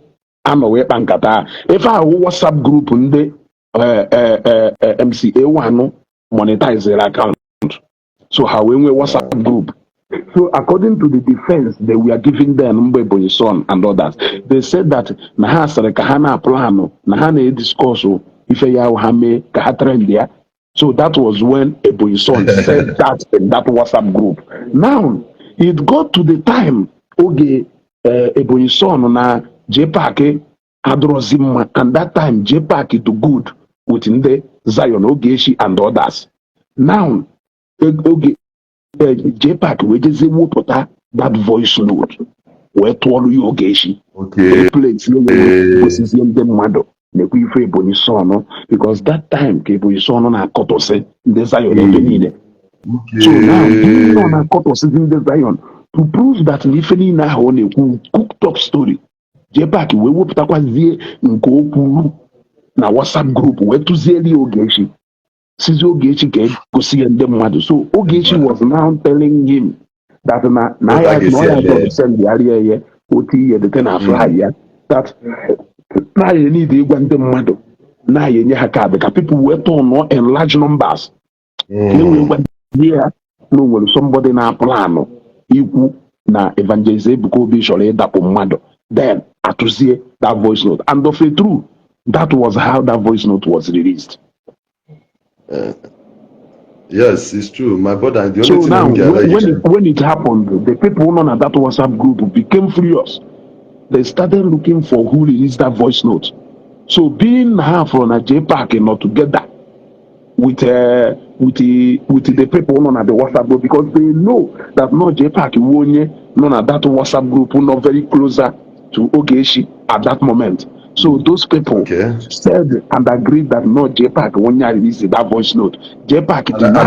anowe pankata if our WhatsApp group nde MCA1 monetize their account, so how we WhatsApp group. So according to the defense they were giving them Ebonyi son and others, they said that na ha sere ka ha na plano na ha na discuss ife ya ha me ka ha trend there. So that was when Ebonyi son said that in that WhatsApp group. Now it got to the time oge Ebonyi son na Jpac adrozima, and that time Jpac do good with the Zion Ogeshi and others. Now oge Jpac we just put that voice note where to all you Ogeshi place Ebonyi son because that time Ebonyi son na kotose the Zion Ogeshi. So now being on a kotose in the Zion to prove that Nifeni na on a cooked up story. Jpac we will put a go na WhatsApp group where to Zeli Ogeshi. Since Ogeshi can go see them mad. So Ogeshi was now telling him that na I send the area OT the ten fly that now you need the one them mad. Now you need because people were torn in large numbers. Here no when somebody na plan equal na Evangelist Ebuka Obi shole that mado. Then atuzie that voice note, and of it true, that was how that voice note was released. Yes, it's true, my brother. The so only now thing when it happened, the people on that WhatsApp group became furious. They started looking for who released that voice note. So being half on a Jpac and not together with the people on the WhatsApp group, because they know that no Jpac none of that WhatsApp group not very closer to Ogeshi at that moment. So those people said and agreed that no Jpac won't release that voice note. Jpac did not.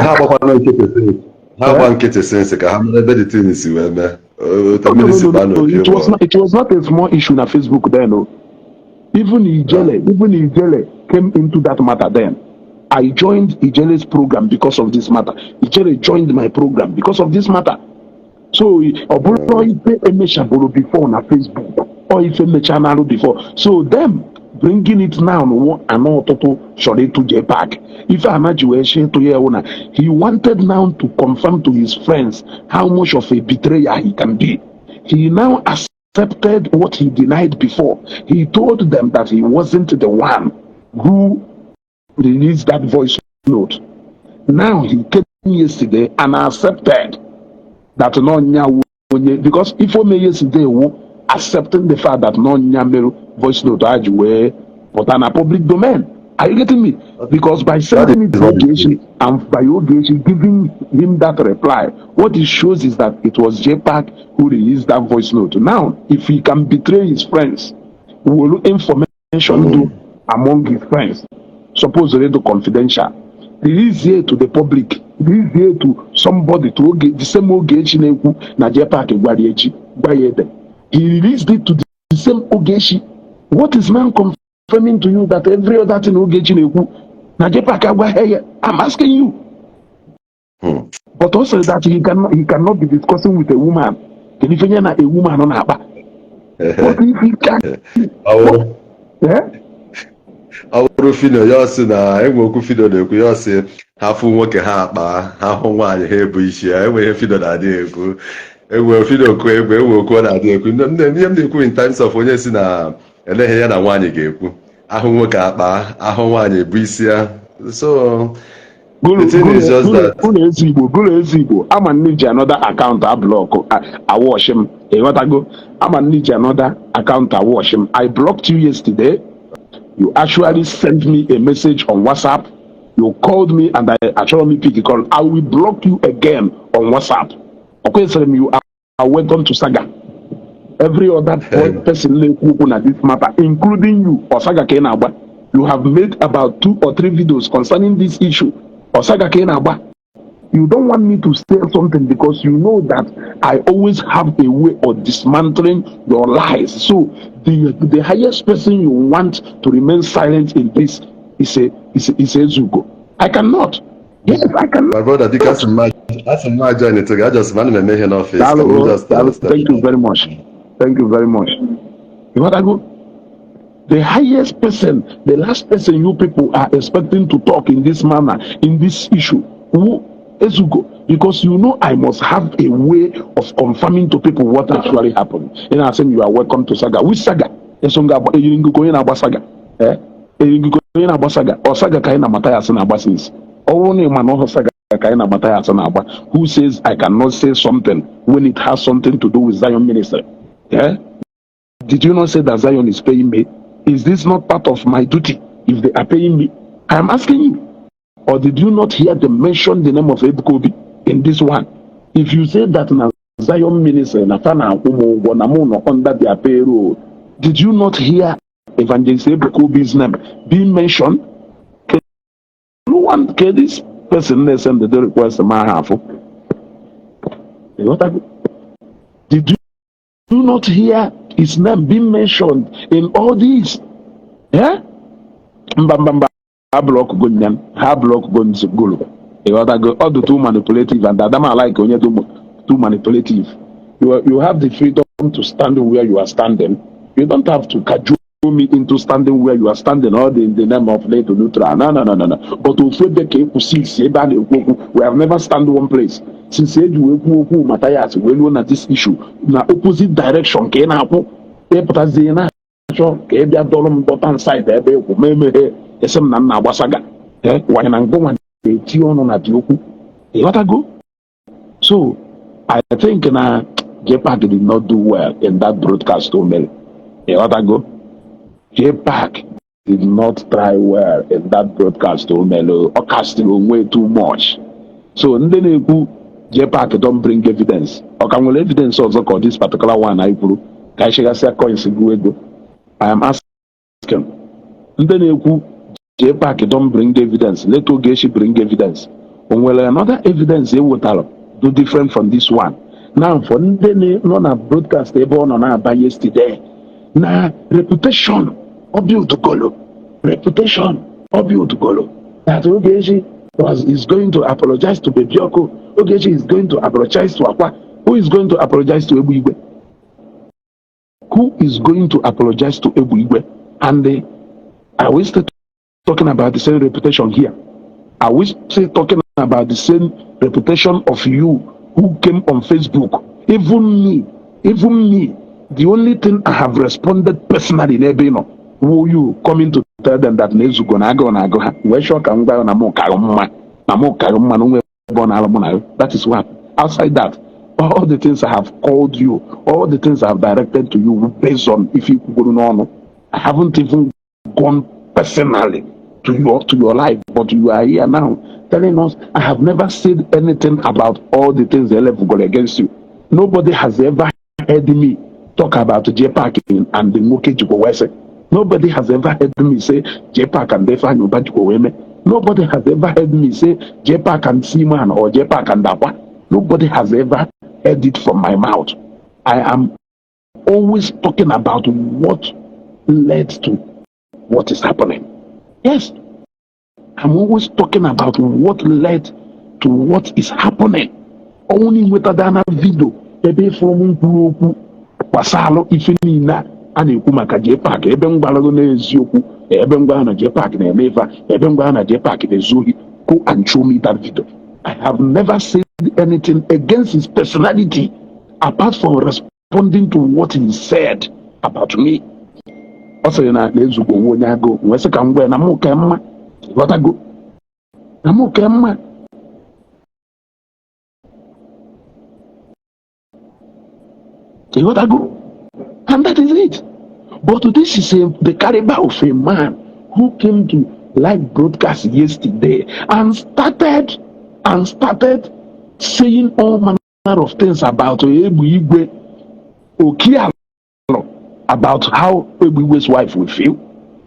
How about get a sense? How many things you were? It was not a small issue on Facebook then. No. Even Ijele came into that matter then. I joined Ijele's program because of this matter. Ijele joined my program because of this matter. So, before on Facebook or if a channel before. So them bringing it now and not to show it to Jpac. If I imagine to your owner, he wanted now to confirm to his friends how much of a betrayer he can be. He now accepted what he denied before. He told them that he wasn't the one who released that voice note. Now he came yesterday and accepted that no because if only yesterday accepting the fact that no voice note but an a public domain. Are you getting me? Because by sending it to Ogeshi and by Ogeshi giving him that reply, what it shows is that it was Jpac who released that voice note. Now, if he can betray his friends, we will look information among his friends, supposedly confidential. Release here to the public. Release here to somebody to get the same Ogeshi na Jpac Gwariechi. He released it to the same Ogeshi. What is now confirming to you that every other thing Ogechi na Jpac I'm asking you. But also that he cannot be discussing with a woman. Can you find a woman on her back? What if he can? Our Fino, yes, and I will go Fido, yes, ha fụ nwoke ha akpa ha hụ nwaanyị ha ebu isi ya enweghị fido na-adị ekwu enwe fido okwu egwu enwe okwu ọ na-adị ekwu ihe m na-ekwu in terms of onye si na eleghị ya na nwaanyị ga-ekwu ahụ nwoke akpa ahụ nwaanyị ebu isi ya so the thing is just that gụrụ ezigbo ama nne ji another account block awash him ịghọtago ama nne ji another account awash him. I blocked you yesterday. You actually sent me a message on WhatsApp. You called me and I actually pick a call. I will block you again on WhatsApp. Okay, so you are welcome to Saga. Every other person at this matter, including you, Osaga Kenaba, you have made about 2 or 3 videos concerning this issue. Osaga Kenaba, you don't want me to say something because you know that I always have a way of dismantling your lies. So the highest person you want to remain silent in this is a Zugo. I cannot. Yes, I cannot. My brother, that's a join it together. I just want to make an office. Thank you very much. Thank you very much. You want to go? The highest person, the last person you people are expecting to talk in this manner, in this issue, who Ezugo, because you know I must have a way of confirming to people what actually happened. And I say you are welcome to Saga. Which Saga? Esonga going about Saga. Going about Saga or Saga Kaina Matayas and Abbasins. Only man Saga Kaina Matayas and Abba who says I cannot say something when it has something to do with Zion ministry. Yeah? Did you not say that Zion is paying me? Is this not part of my duty if they are paying me? I am asking you. Or did you not hear them mention the name of Ebuka Obi in this one? If you say that na Zion ministry under their payroll, did you not hear Evangelist Ebuka Obi's name being mentioned? No one can this person send the request Did you not hear his name being mentioned in all these? Yeah? Block gunyan, block guns gulu. All the too manipulative and Adama like when you too manipulative. You have the freedom to stand where you are standing. You don't have to cajole me into standing where you are standing all in the name of Leto Nutra. No. But we have never stand one place. Since you Matthias, we know that this issue in the opposite direction. Esem na nna agbasaga wanye na ngbo nwa eti ọnụ na di okwu ịghọtago. So I think na Jpac did not do well in that broadcast o mere ịghọtago. Jpac did not try well in that broadcast o mere ọ casting onwe too much. So ndị na-ekwu Jpac don't bring evidence ọ ka nwere evidence ọzọ ka this particular one anyị kwuru ka anyị chegasịa coins gụọ ego. I am asking ndị na-ekwu Jpac don't bring evidence. Let Ogechi bring evidence. When another evidence they would do different from this one. Now for the non broadcast they born on by yesterday. Now reputation of you to Golo. Reputation of you to Golo. That Ogechi is going to apologize to Bebioko. Ogechi is going to apologize to Akwa. Who is going to apologize to Ebu Igwe? Who is going to apologize to Ebu Igwe? And I wish that talking about the same reputation here. I wish say talking about the same reputation of you who came on Facebook. Even me, the only thing I have responded personally, who you coming to tell them that Nezugo na go. Where shock and go na mo karuma. That is what. Outside that, all the things I have called you, all the things I have directed to you based on if you go on, I haven't even gone personally to your life, but you are here now telling us I have never said anything about all the things they have gone against you. Nobody has ever heard me talk about Jpac and the Moke Jukowese. Nobody has ever heard me say Jpac and Defa Jukoweme. Nobody has ever heard me say Jpac and Seaman or Jpac and Akwa. Nobody has ever heard it from my mouth. I am always talking about what led to what is happening. Yes, I'm always talking about what led to what is happening. Only with a video, ebe from Pasalo, Ifenina, and Ukumaka Jpac, Eben Balago Zioku, Eben Gana Jpac, Neva, Eben Gana Jpac, Zuri. Go and show me that video. I have never said anything against his personality apart from responding to what he said about me. Also, na lezugo onye ago nwese ka ngwe na mu ka mma gotago na mu ka mma. And that is it. But this is the caliber of a man who came to live broadcast yesterday and started saying all manner of things about Igbo Okialo, about how Igbo's wife will feel.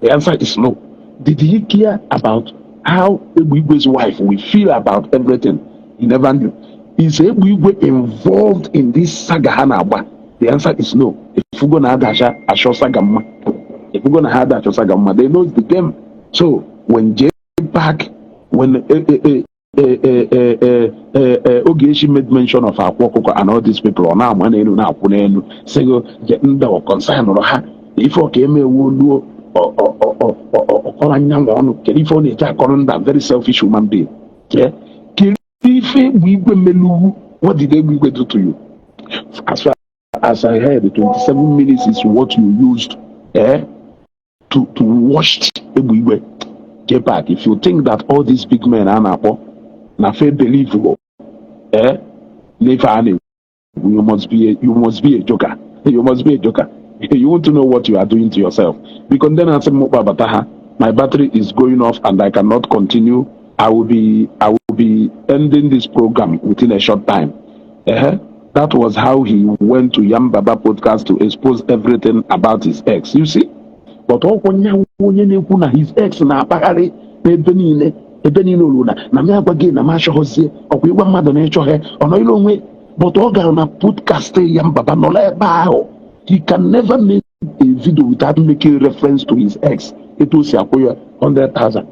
The answer is no. Did he care about how Igbo's wife will feel about everything? He never knew. Is Igbo involved in this saga Hanaba? The answer is no. If we're gonna have Asho Sagama, if we're gonna have Asho Sagama, they know it's the game. So when Jpac, when Ogechi made mention of Akwa, okuko and all these people on our money now say getting the concern or ha if okay me will or very selfish human being. Yeah. What did they do to you? As far as I heard, the 27 minutes is what you used to wash Ebuka Jpac. If you think that all these big men are not believable, you must be a joker. You must be a joker. You want to know what you are doing to yourself. Because then I said, my battery is going off and I cannot continue. I will be ending this program within a short time. That was how he went to Yam Baba podcast to expose everything about his ex. You see? But all his ex na apagari ebenine oluna na me agbage na ma shohozie okwe wa mmadụ na echo he ono ile onwe but all ga na podcast Yam Baba no la eba. He can never make a video without making reference to his ex. It was 100,000.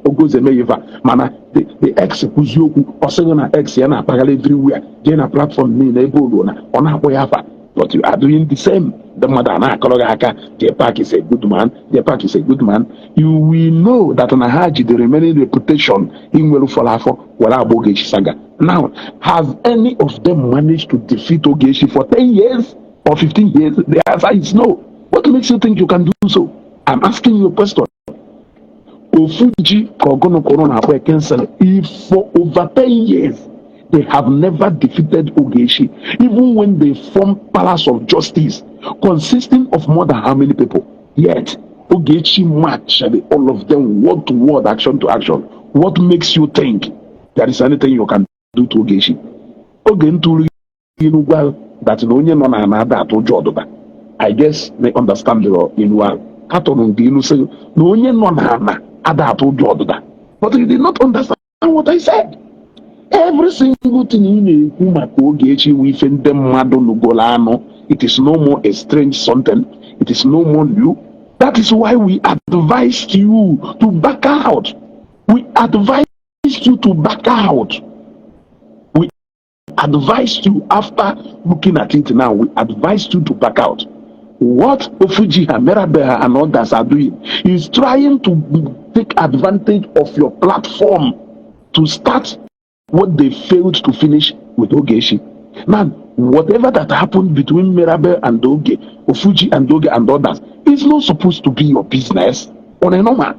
Mana the ex kuzioku osego na ex ya na apagala everywhere. They na platform me na ebo na ona apoyafa. But you are doing the same. The mother na akologa haka. Jpac is a good man. Jpac is a good man. You will know that on a Haji the remaining reputation in will fall for wala Ogechi saga. Now, has any of them managed to defeat Ogechi for 10 years or 15 years? The answer is no. What makes you think you can do so? I'm asking you a question. Ofuji Kogono Corona cancel if for over 10 years they have never defeated Ogechi, even when they form Palace of Justice, consisting of more than how many people? Yet Ogechi match all of them word to word, action to action. What makes you think there is anything you can do to Ogechi? That no one that Ojodoba. I guess they understand the Inual. But you did not understand what I said. Every single thing in Ogechi within them Madonugolano, it is no more a strange something, it is no more new. That is why we advised you to back out. We advised you to back out. We advised you after looking at it now, we advised you to back out. What Ofuji, Merabeha, and others are doing is trying to take advantage of your platform to start what they failed to finish with Ogechi. Now, whatever that happened between Merabe and Oge, Ofuji and Oge and others, is not supposed to be your business. On a normal,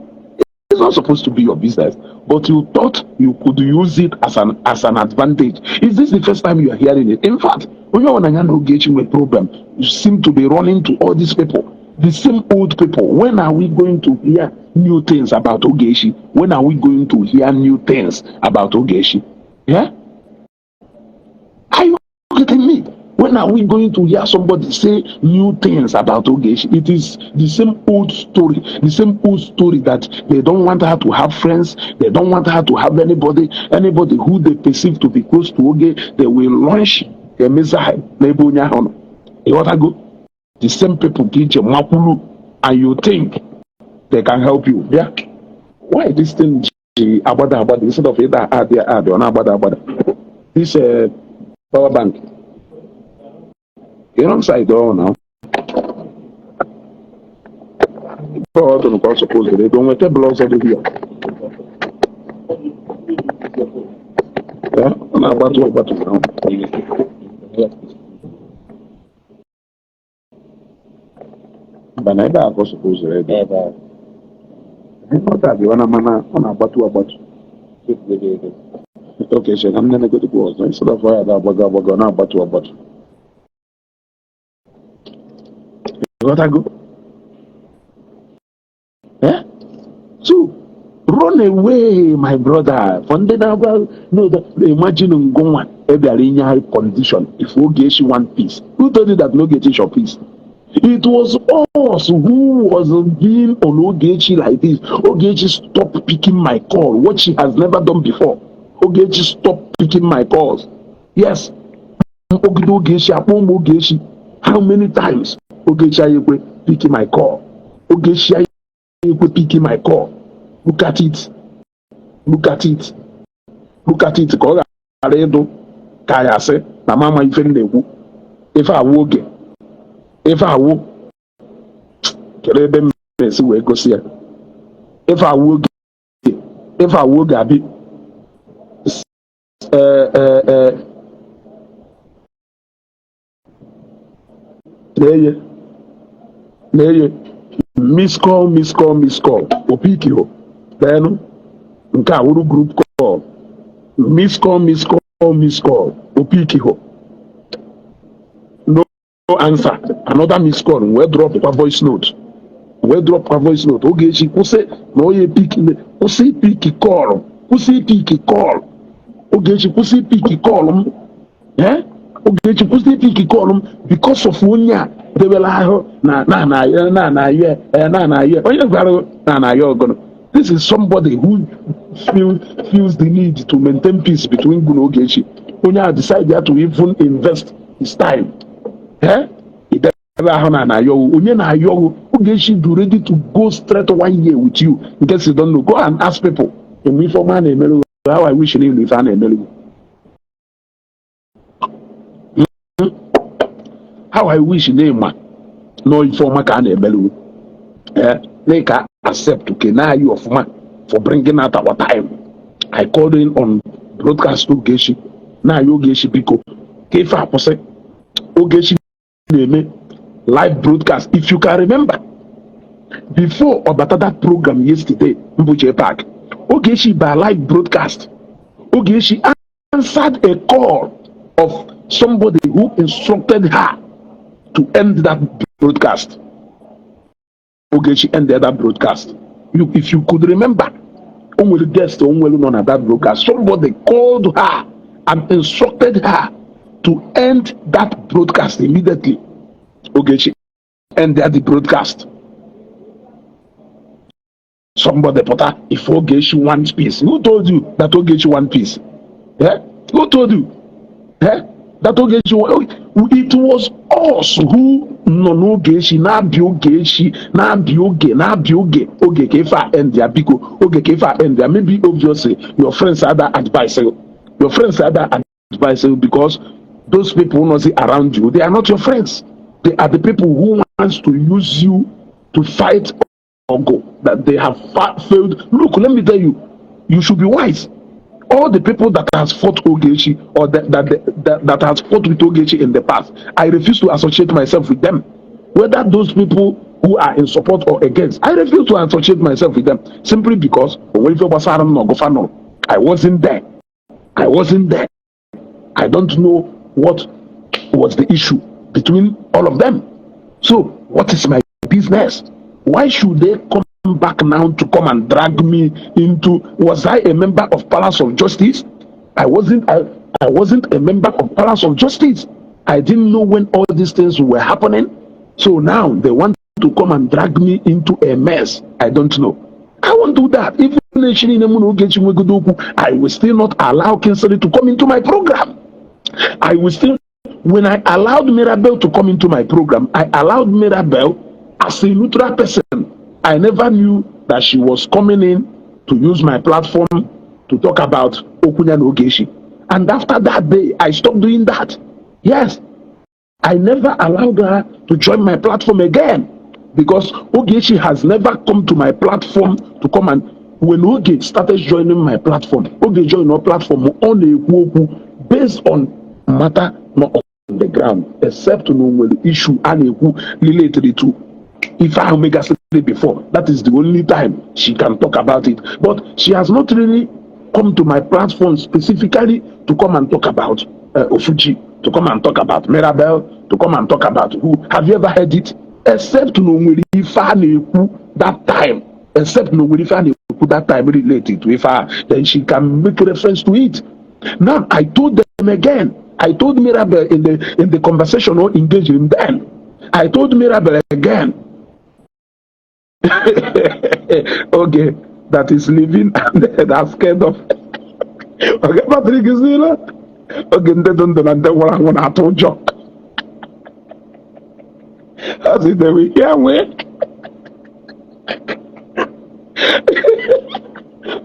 it's not supposed to be your business. But you thought you could use it as an advantage. Is this the first time you are hearing it? In fact, when you're on an Ogechi with problem, you seem to be running to all these people, the same old people. When are we going to hear new things about Ogechi? When are we going to hear new things about Ogechi? Yeah? Are you getting me? When are we going to hear somebody say new things about Ogechi? It is the same old story that they don't want her to have friends, they don't want her to have anybody who they perceive to be close to Oge, they will launch a missile. The same people teach a Makulu, and you think they can help you. Yeah? Why this thing abada instead of either abada this power bank? You're on side door now. Suppose they don't want to blow over here. na-agbatu agbatu mana ebe a suppose ebe ọ ga-abịa na mana ọ na-agbatu agbatu okay so na nne go to go instead of fire agbago na-agbatu agbatu what I go so run away my brother from the no imagine ngonwa ebiara inye high condition if we get one piece who told you that no get your piece. It was us who was being on Ogechi like this. Ogechi stop picking my call, what she has never done before. Ogechi stop picking my calls. Yes. Ogechi, how many times Ogechi picking my call? Ogechi picking my call. Look at it. Look at it. Look at it. Kaya say, na mama if I woke if I woke, if I woke, Abi, miss call, Opikio, then Nkawuru group call, miss call, Opikio. Answer another missed call. We drop a voice note. Okay, she say no ye pick call. Okay, she pick call. Eh? Okay, she pick call because of Wunya. They will this is somebody who feels the need to maintain peace between Gunogechi. Wunya decided to even invest his time. Eh? Ogechi do ready to go straight 1 year with you. In case you don't know, go and ask people. How I wish you live how I wish name no informer can emelu. Make accept okay now you of man for bringing out our time. I called in on broadcast to Ogechi. Now you Ogechi Biko. Kefa Pose Ogechi live broadcast. If you can remember, before about that program yesterday, Jpac, Ogechi by live broadcast, Ogechi answered a call of somebody who instructed her to end that broadcast. Ogechi ended that broadcast. If you could remember, only guest only on that broadcast, somebody called her and instructed her to end that broadcast immediately. Ogechi ended the broadcast. Somebody put her, if Ogechi one piece. Who told you that Ogechi one piece? Yeah? Who told you? Yeah? That Ogechi one. It was us who no Ogechi, na Ogechi, na Oge kefa and their biko, Oge kefa and their maybe obviously your friends are that advice. Your friends are that advice because those people who not see around you, they are not your friends. They are the people who wants to use you to fight or go. That they have failed. Look, let me tell you, you should be wise. All the people that has fought Ogechi or that has fought with Ogechi in the past, I refuse to associate myself with them. Whether those people who are in support or against, I refuse to associate myself with them simply because I wasn't there. I don't know what was the issue between all of them. So what is my business? Why should they come back now to come and drag me into? Was I a member of Palace of Justice? I wasn't a member of Palace of Justice. I didn't know when all these things were happening. So now they want to come and drag me into a mess. I don't know. I won't do that. Even I will still not allow Kinsley to come into my program. I will still, when I allowed Mirabel to come into my program, I allowed Mirabel as a neutral person. I never knew that she was coming in to use my platform to talk about Okunya and Ogechi. And after that day, I stopped doing that. Yes, I never allowed her to join my platform again because Ogechi has never come to my platform to come and when Oge started joining my platform, Oge joined our platform on a based on matter not on the ground, except no issue and related to if I Omega before. That is the only time she can talk about it. But she has not really come to my platform specifically to come and talk about Ofuji, to come and talk about Mirabel, to come and talk about who. Have you ever heard it? Except no if I that time. Except no if I that time related to Ifa, then she can make reference to it. Now I told them again. I told Mirabel in the conversation or engaged in then. I told Mirabel again. Okay, that is living and that's scared of. Okay, Patrick is here. Okay, they don't want to told you. I said, there we hear me.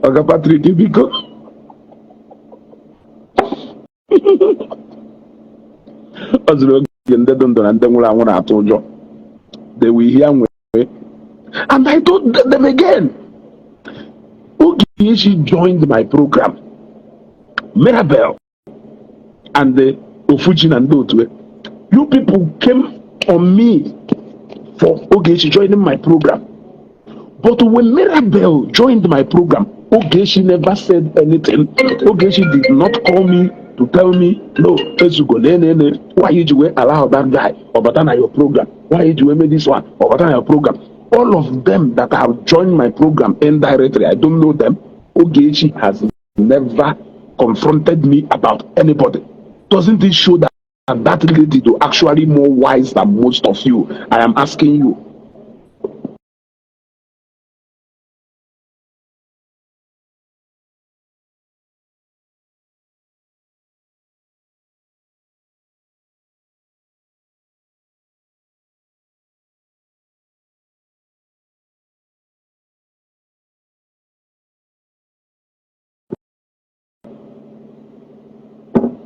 Okay, Patrick, Ebuka. They will hear me. And I told them again. Okay, she joined my program. Mirabel and the Ofujin and Dotwe. You people came on me for Ogechi joining my program. But when Mirabel joined my program, Ogechi never said anything. Ogechi did not call me to tell me, no, why did you allow that guy or Batana your program? Why did you make this one or Batana your program? All of them that have joined my program indirectly, I don't know them. Ogechi has never confronted me about anybody. Doesn't it show that that lady is actually more wise than most of you? I am asking you.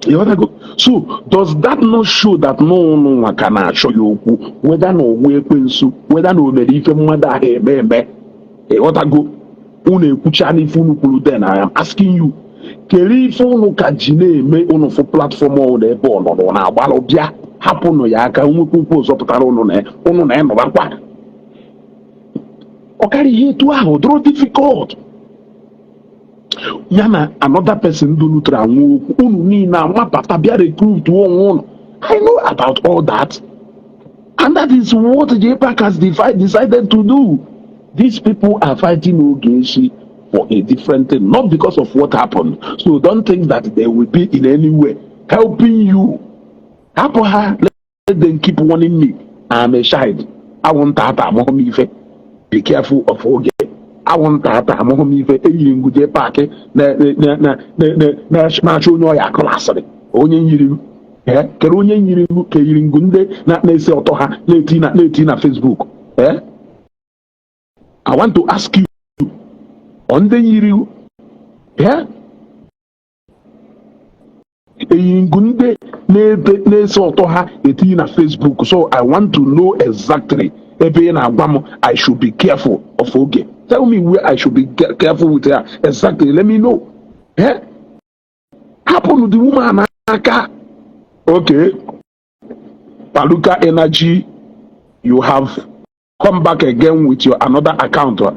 You wanna go? So does that not show that no one can show you whether no way whether no if mother what I go then I am asking you keri phone ka jine me ono for platform or the ball or na agbalo bia happen no ya ka nwekwu zoputara ono na no bakwa o carry here to ahụ draw difficult. Yana another person do recruit one. I know about all that, and that is what Jpac has decided to do. These people are fighting Ogechi for a different thing, not because of what happened. So don't think that they will be in any way helping you. Let them keep warning me. I'm a child. I want to be careful of Ogechi. I want that I'm home if a young Jpac na show no ya class. Onye yiri kere onye yiri ke yiri ngunde na ese oto ha leti na Facebook. I want to ask you on the yiri ngunde na ese oto ha leti na Facebook. So I want to know exactly I should be careful of Oge. Tell me where I should be careful with her. Exactly. Let me know. Happen to the woman. Okay. Paluka Energy, you have come back again with your another account. Guru.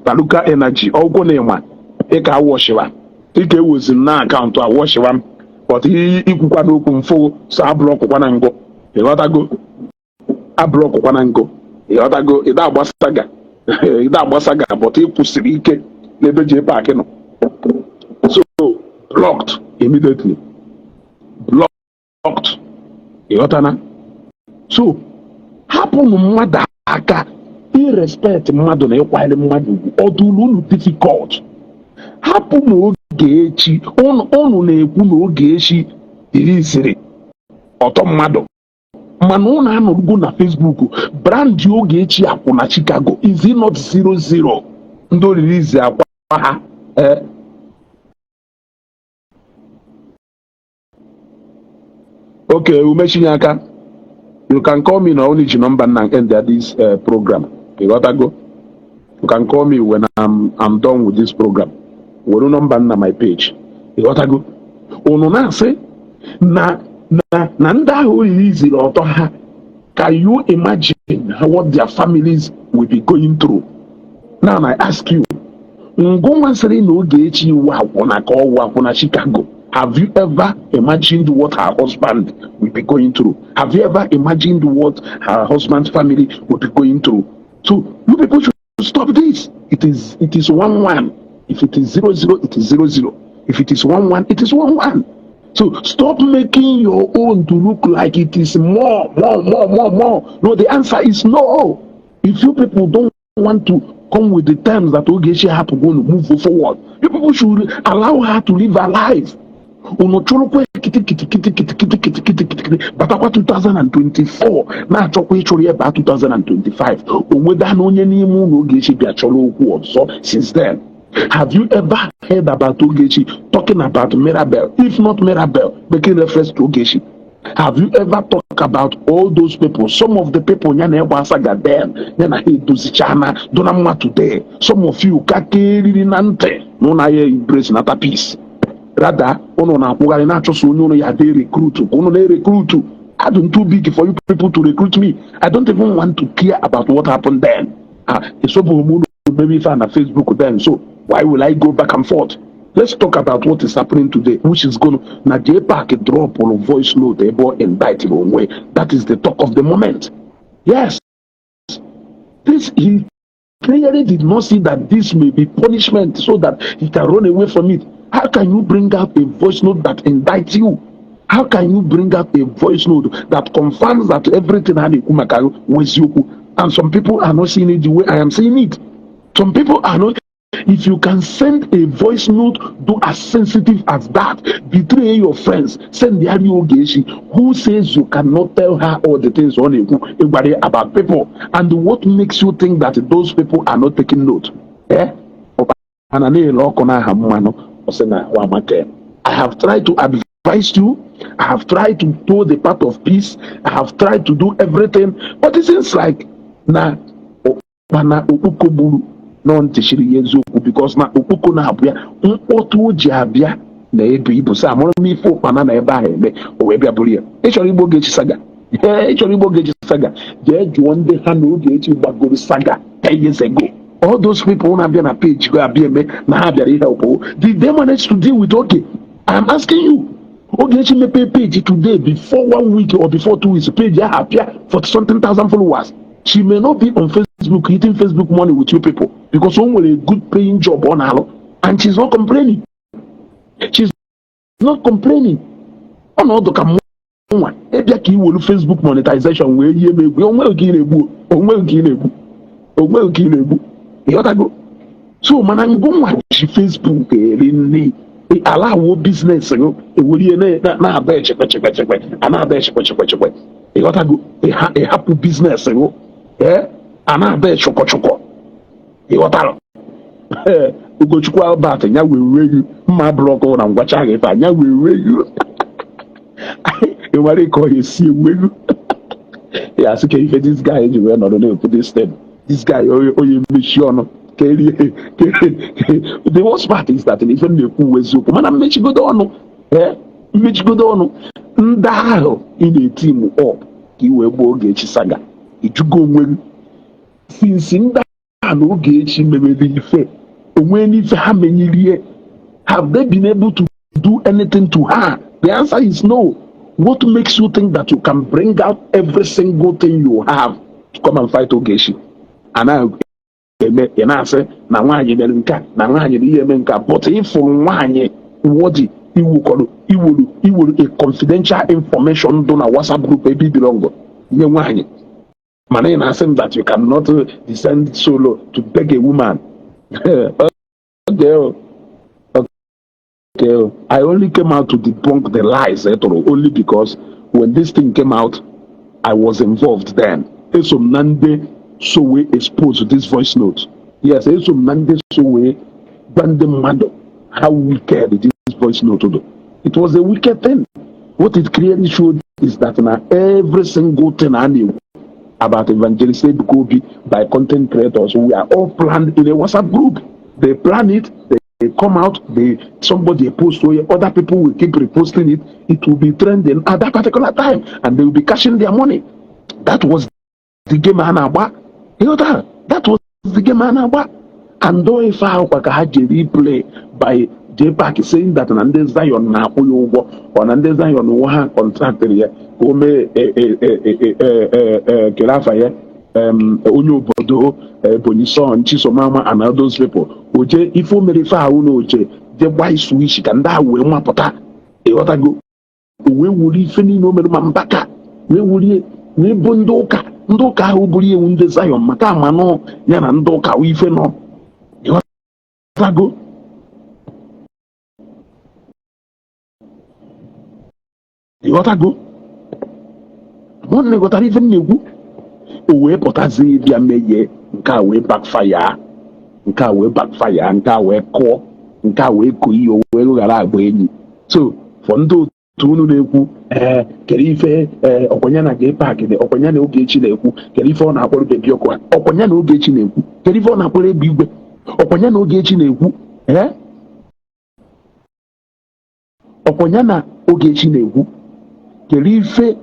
Paluka Energy. Eka washiwa. Ike was in na account to washiwa. But he no kumfo sa block wanango. You gotta go. A block wanango. You gotta go. Ida basaga. But he pusiri ike. Lebe Jpac no. So blocked immediately. Blocked. You gotta na. So happen mmadụ aka irrespect mmadụ na ịkwanyere mmadụ ọdụlụ difficult. Hapụ n'Ogechi ụnụ na-ekwu na Ogechi iri isiri ọtọ mmadụ mana ụnụ anọgo na Facebook brand Ogechi akwụ na Chicago is it not 00 ndị oriri izi akwa ha okay Umechinyaka, you can call me na only number and end this program. You gotta go. You can call me when I'm done with this program. We'll number na my page. ịghọtago unu na-asị na ndị ahụ released ọtọ ha. Can you imagine what their families will be going through? Now I ask you, Ngoma sịrị na Ogechi iwu akwụna ka ọwụ akwụna Chicago. Have you ever imagined what her husband will be going through? Have you ever imagined what her husband's family will be going through? So you people should stop this. It is 1-1. If it is 0-0, it is 0-0. If it is 1-1, it is 1-1. So stop making your own to look like it is more. No, the answer is no. If you people don't want to come with the terms that Ogechi have to go to move forward, you people should allow her to live her life. Unochorokwe batakwa 2024 na-achọkwa ịchọrọ ya baa 2025 onweda na onye n'ime ụlọ Ogechi bịa chọrọ okwu ọzọ. Since then, have you ever heard about Ogechi talking about Mirabel? If not Mirabel, making reference to Ogechi. Have you ever talked about all those people? Some of the people nyana ewasaga them nyana edozichana donamma today. Some of you kakeri nante no na ye embrace nata peace. Rather, ono na kwugari na choso onyo ya dey recruit. Ono na recruit. I don't too big for you people to recruit me. I don't even want to care about what happened then. It's so maybe if I'm on Facebook then. So why will I go back and forth? Let's talk about what is happening today, which is going to now Jpac drop on a voice note about indictable way. That is the talk of the moment. Yes. This he clearly did not see that this may be punishment so that he can run away from it. How can you bring out a voice note that indicts you? How can you bring out a voice note that confirms that everything was you? And some people are not seeing it the way I am seeing it. Some people are not. If you can send a voice note to as sensitive as that, betray your friends, send the Ogechi who says you cannot tell her all the things on everybody about people. And what makes you think that those people are not taking note? I have tried to advise you. I have tried to do the path of peace. I have tried to do everything. But it seems like okuko non-tishiri yezoku because na okuko na abia mkpotu ji abia na ebe ibu sa amụrụ m ife ụkpana na ebe ahụ eme o wee bịa bụrụ ya. Ịchọrọ Igbo Ogechi saga ịchọrọ Igbo Ogechi saga jee jụọ ndị ha na Ogechi gbagoro saga 10 years ago. All those people na-abịa na page go abịa eme na ha bịara help. Did they manage to deal with Oge? I am asking you. Ogechi mepe page today before 1 week or before 2 weeks page ya appear for something thousand followers. She may not be on Facebook eating Facebook money with you people because someone with a good paying job on her and she's not complaining. She's not complaining. Oh no, the come on. If you will Facebook monetization where you may be on so man, I'm going to watch Facebook in allow business and na check you got to go a happy business and I bet choco. You got to go to Albert and will read my blog on and watch it. And I will read you. You want to call you see will. Yes, okay, if this guy is not only put this thing. This guy, you make sure. The worst part is that even the who was you, man, I'm making good on. Make good on. Ndaharo in a team up. He will Ogechi saga. It go when since in that Ogechi maybe fair. When if how many years have they been able to do anything to her? The answer is no. What makes you think that you can bring out every single thing you have to come and fight Ogechi? And I say na nwaanyị mere nka na nwaanyị ihe eme nka but if nwaanyị wodi iwuru a confidential information do na WhatsApp group ebe belong nye nwaanyị mana na say that you cannot descend solo to beg a woman. Okay. I only came out to debunk the lies only because when this thing came out I was involved then. So Nande so we expose this voice note. Yes, so Monday so we bandem mado. How wicked this voice note do. It was a wicked thing. What it clearly showed is that now every single thing I knew about Evangelist Ebuka Obi by content creators, we are all planned in a WhatsApp group. They plan it, they come out, somebody post, other people will keep reposting it. It will be trending at that particular time, and they will be cashing their money. That was the game Anaba. That was the game Anaba. And though if I had a replay by Jpac saying that Nande Zion na Oyobo or Nande Zion Waha contracted here, Home Kelafaye, Onyobodo, Bonison, Chisomama, and all those people. Oje, if you may far Unoje, the wise wish can die with Mapota. Eotago. We would even know Mambaka. We would we bundoka. Ndoka ubuli unde Zion, Makama no, Yana Ndoka, we feno. Eotago. Eotago. One got even new. Uwe potazi bia meye, nka we backfire. Nka we backfire, nka we ko, nka we kuyi owe gara agbo enyi. So for ndo tunu na-ekwu kerife okwanya na Jpac de okwanya na Ogechi na-ekwu kerife ọ na-akpọrọ bebi ọkwa okwanya na Ogechi na-ekwu kerife ọ na-akpọrọ ebe igwe okwanya na Ogechi na-ekwu okwanya na Ogechi na-ekwu kerife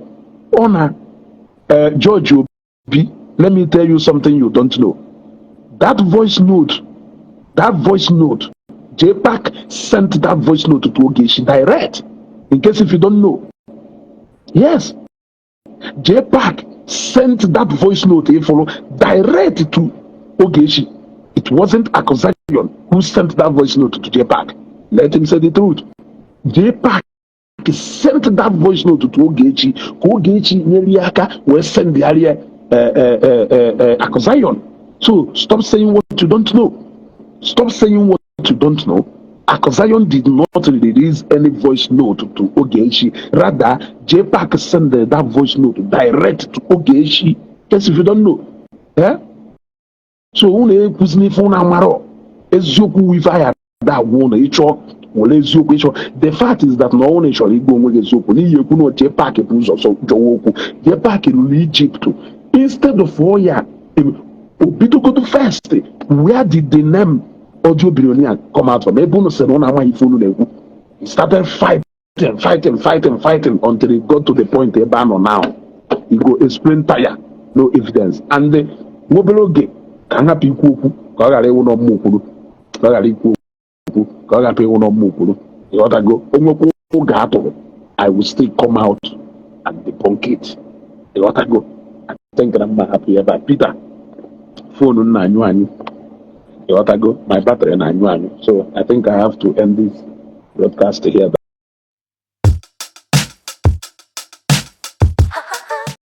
ọ na George Obi. Let me tell you something you don't know. That voice note, Jpac sent that voice note to Ogechi direct. In case if you don't know. Yes. Jpac sent that voice note direct to Ogechi. It wasn't Accusation who sent that voice note to Jpac. Let him say the truth. Jpac sent that voice note to Ogechi. Ogechi Nyeriaka will send the area Accusation. So stop saying what you don't know. Stop saying what you don't know. Accusation did not release any voice note to Ogechi. Rather, Jpac sent that voice note direct to Ogechi. Guess if you don't know. So the fact is that no one is Jpac in Egypt. Instead of Obito go to first. Where did the name Audio Billionaire come out from? He started fighting until he got to the point they ban on now. He go explain tire, no evidence. And the Wobeloge can happy kuku, Kagare no mukuru, Kagari kuku, Kagape no mukuru. You ought to go, Gato. I will still come out and debunk it. You ought to go. I think I'm happy about Peter. Phone na nyuanyu. You ought to go. My battery na nyuanyu. So I think I have to end this broadcast here.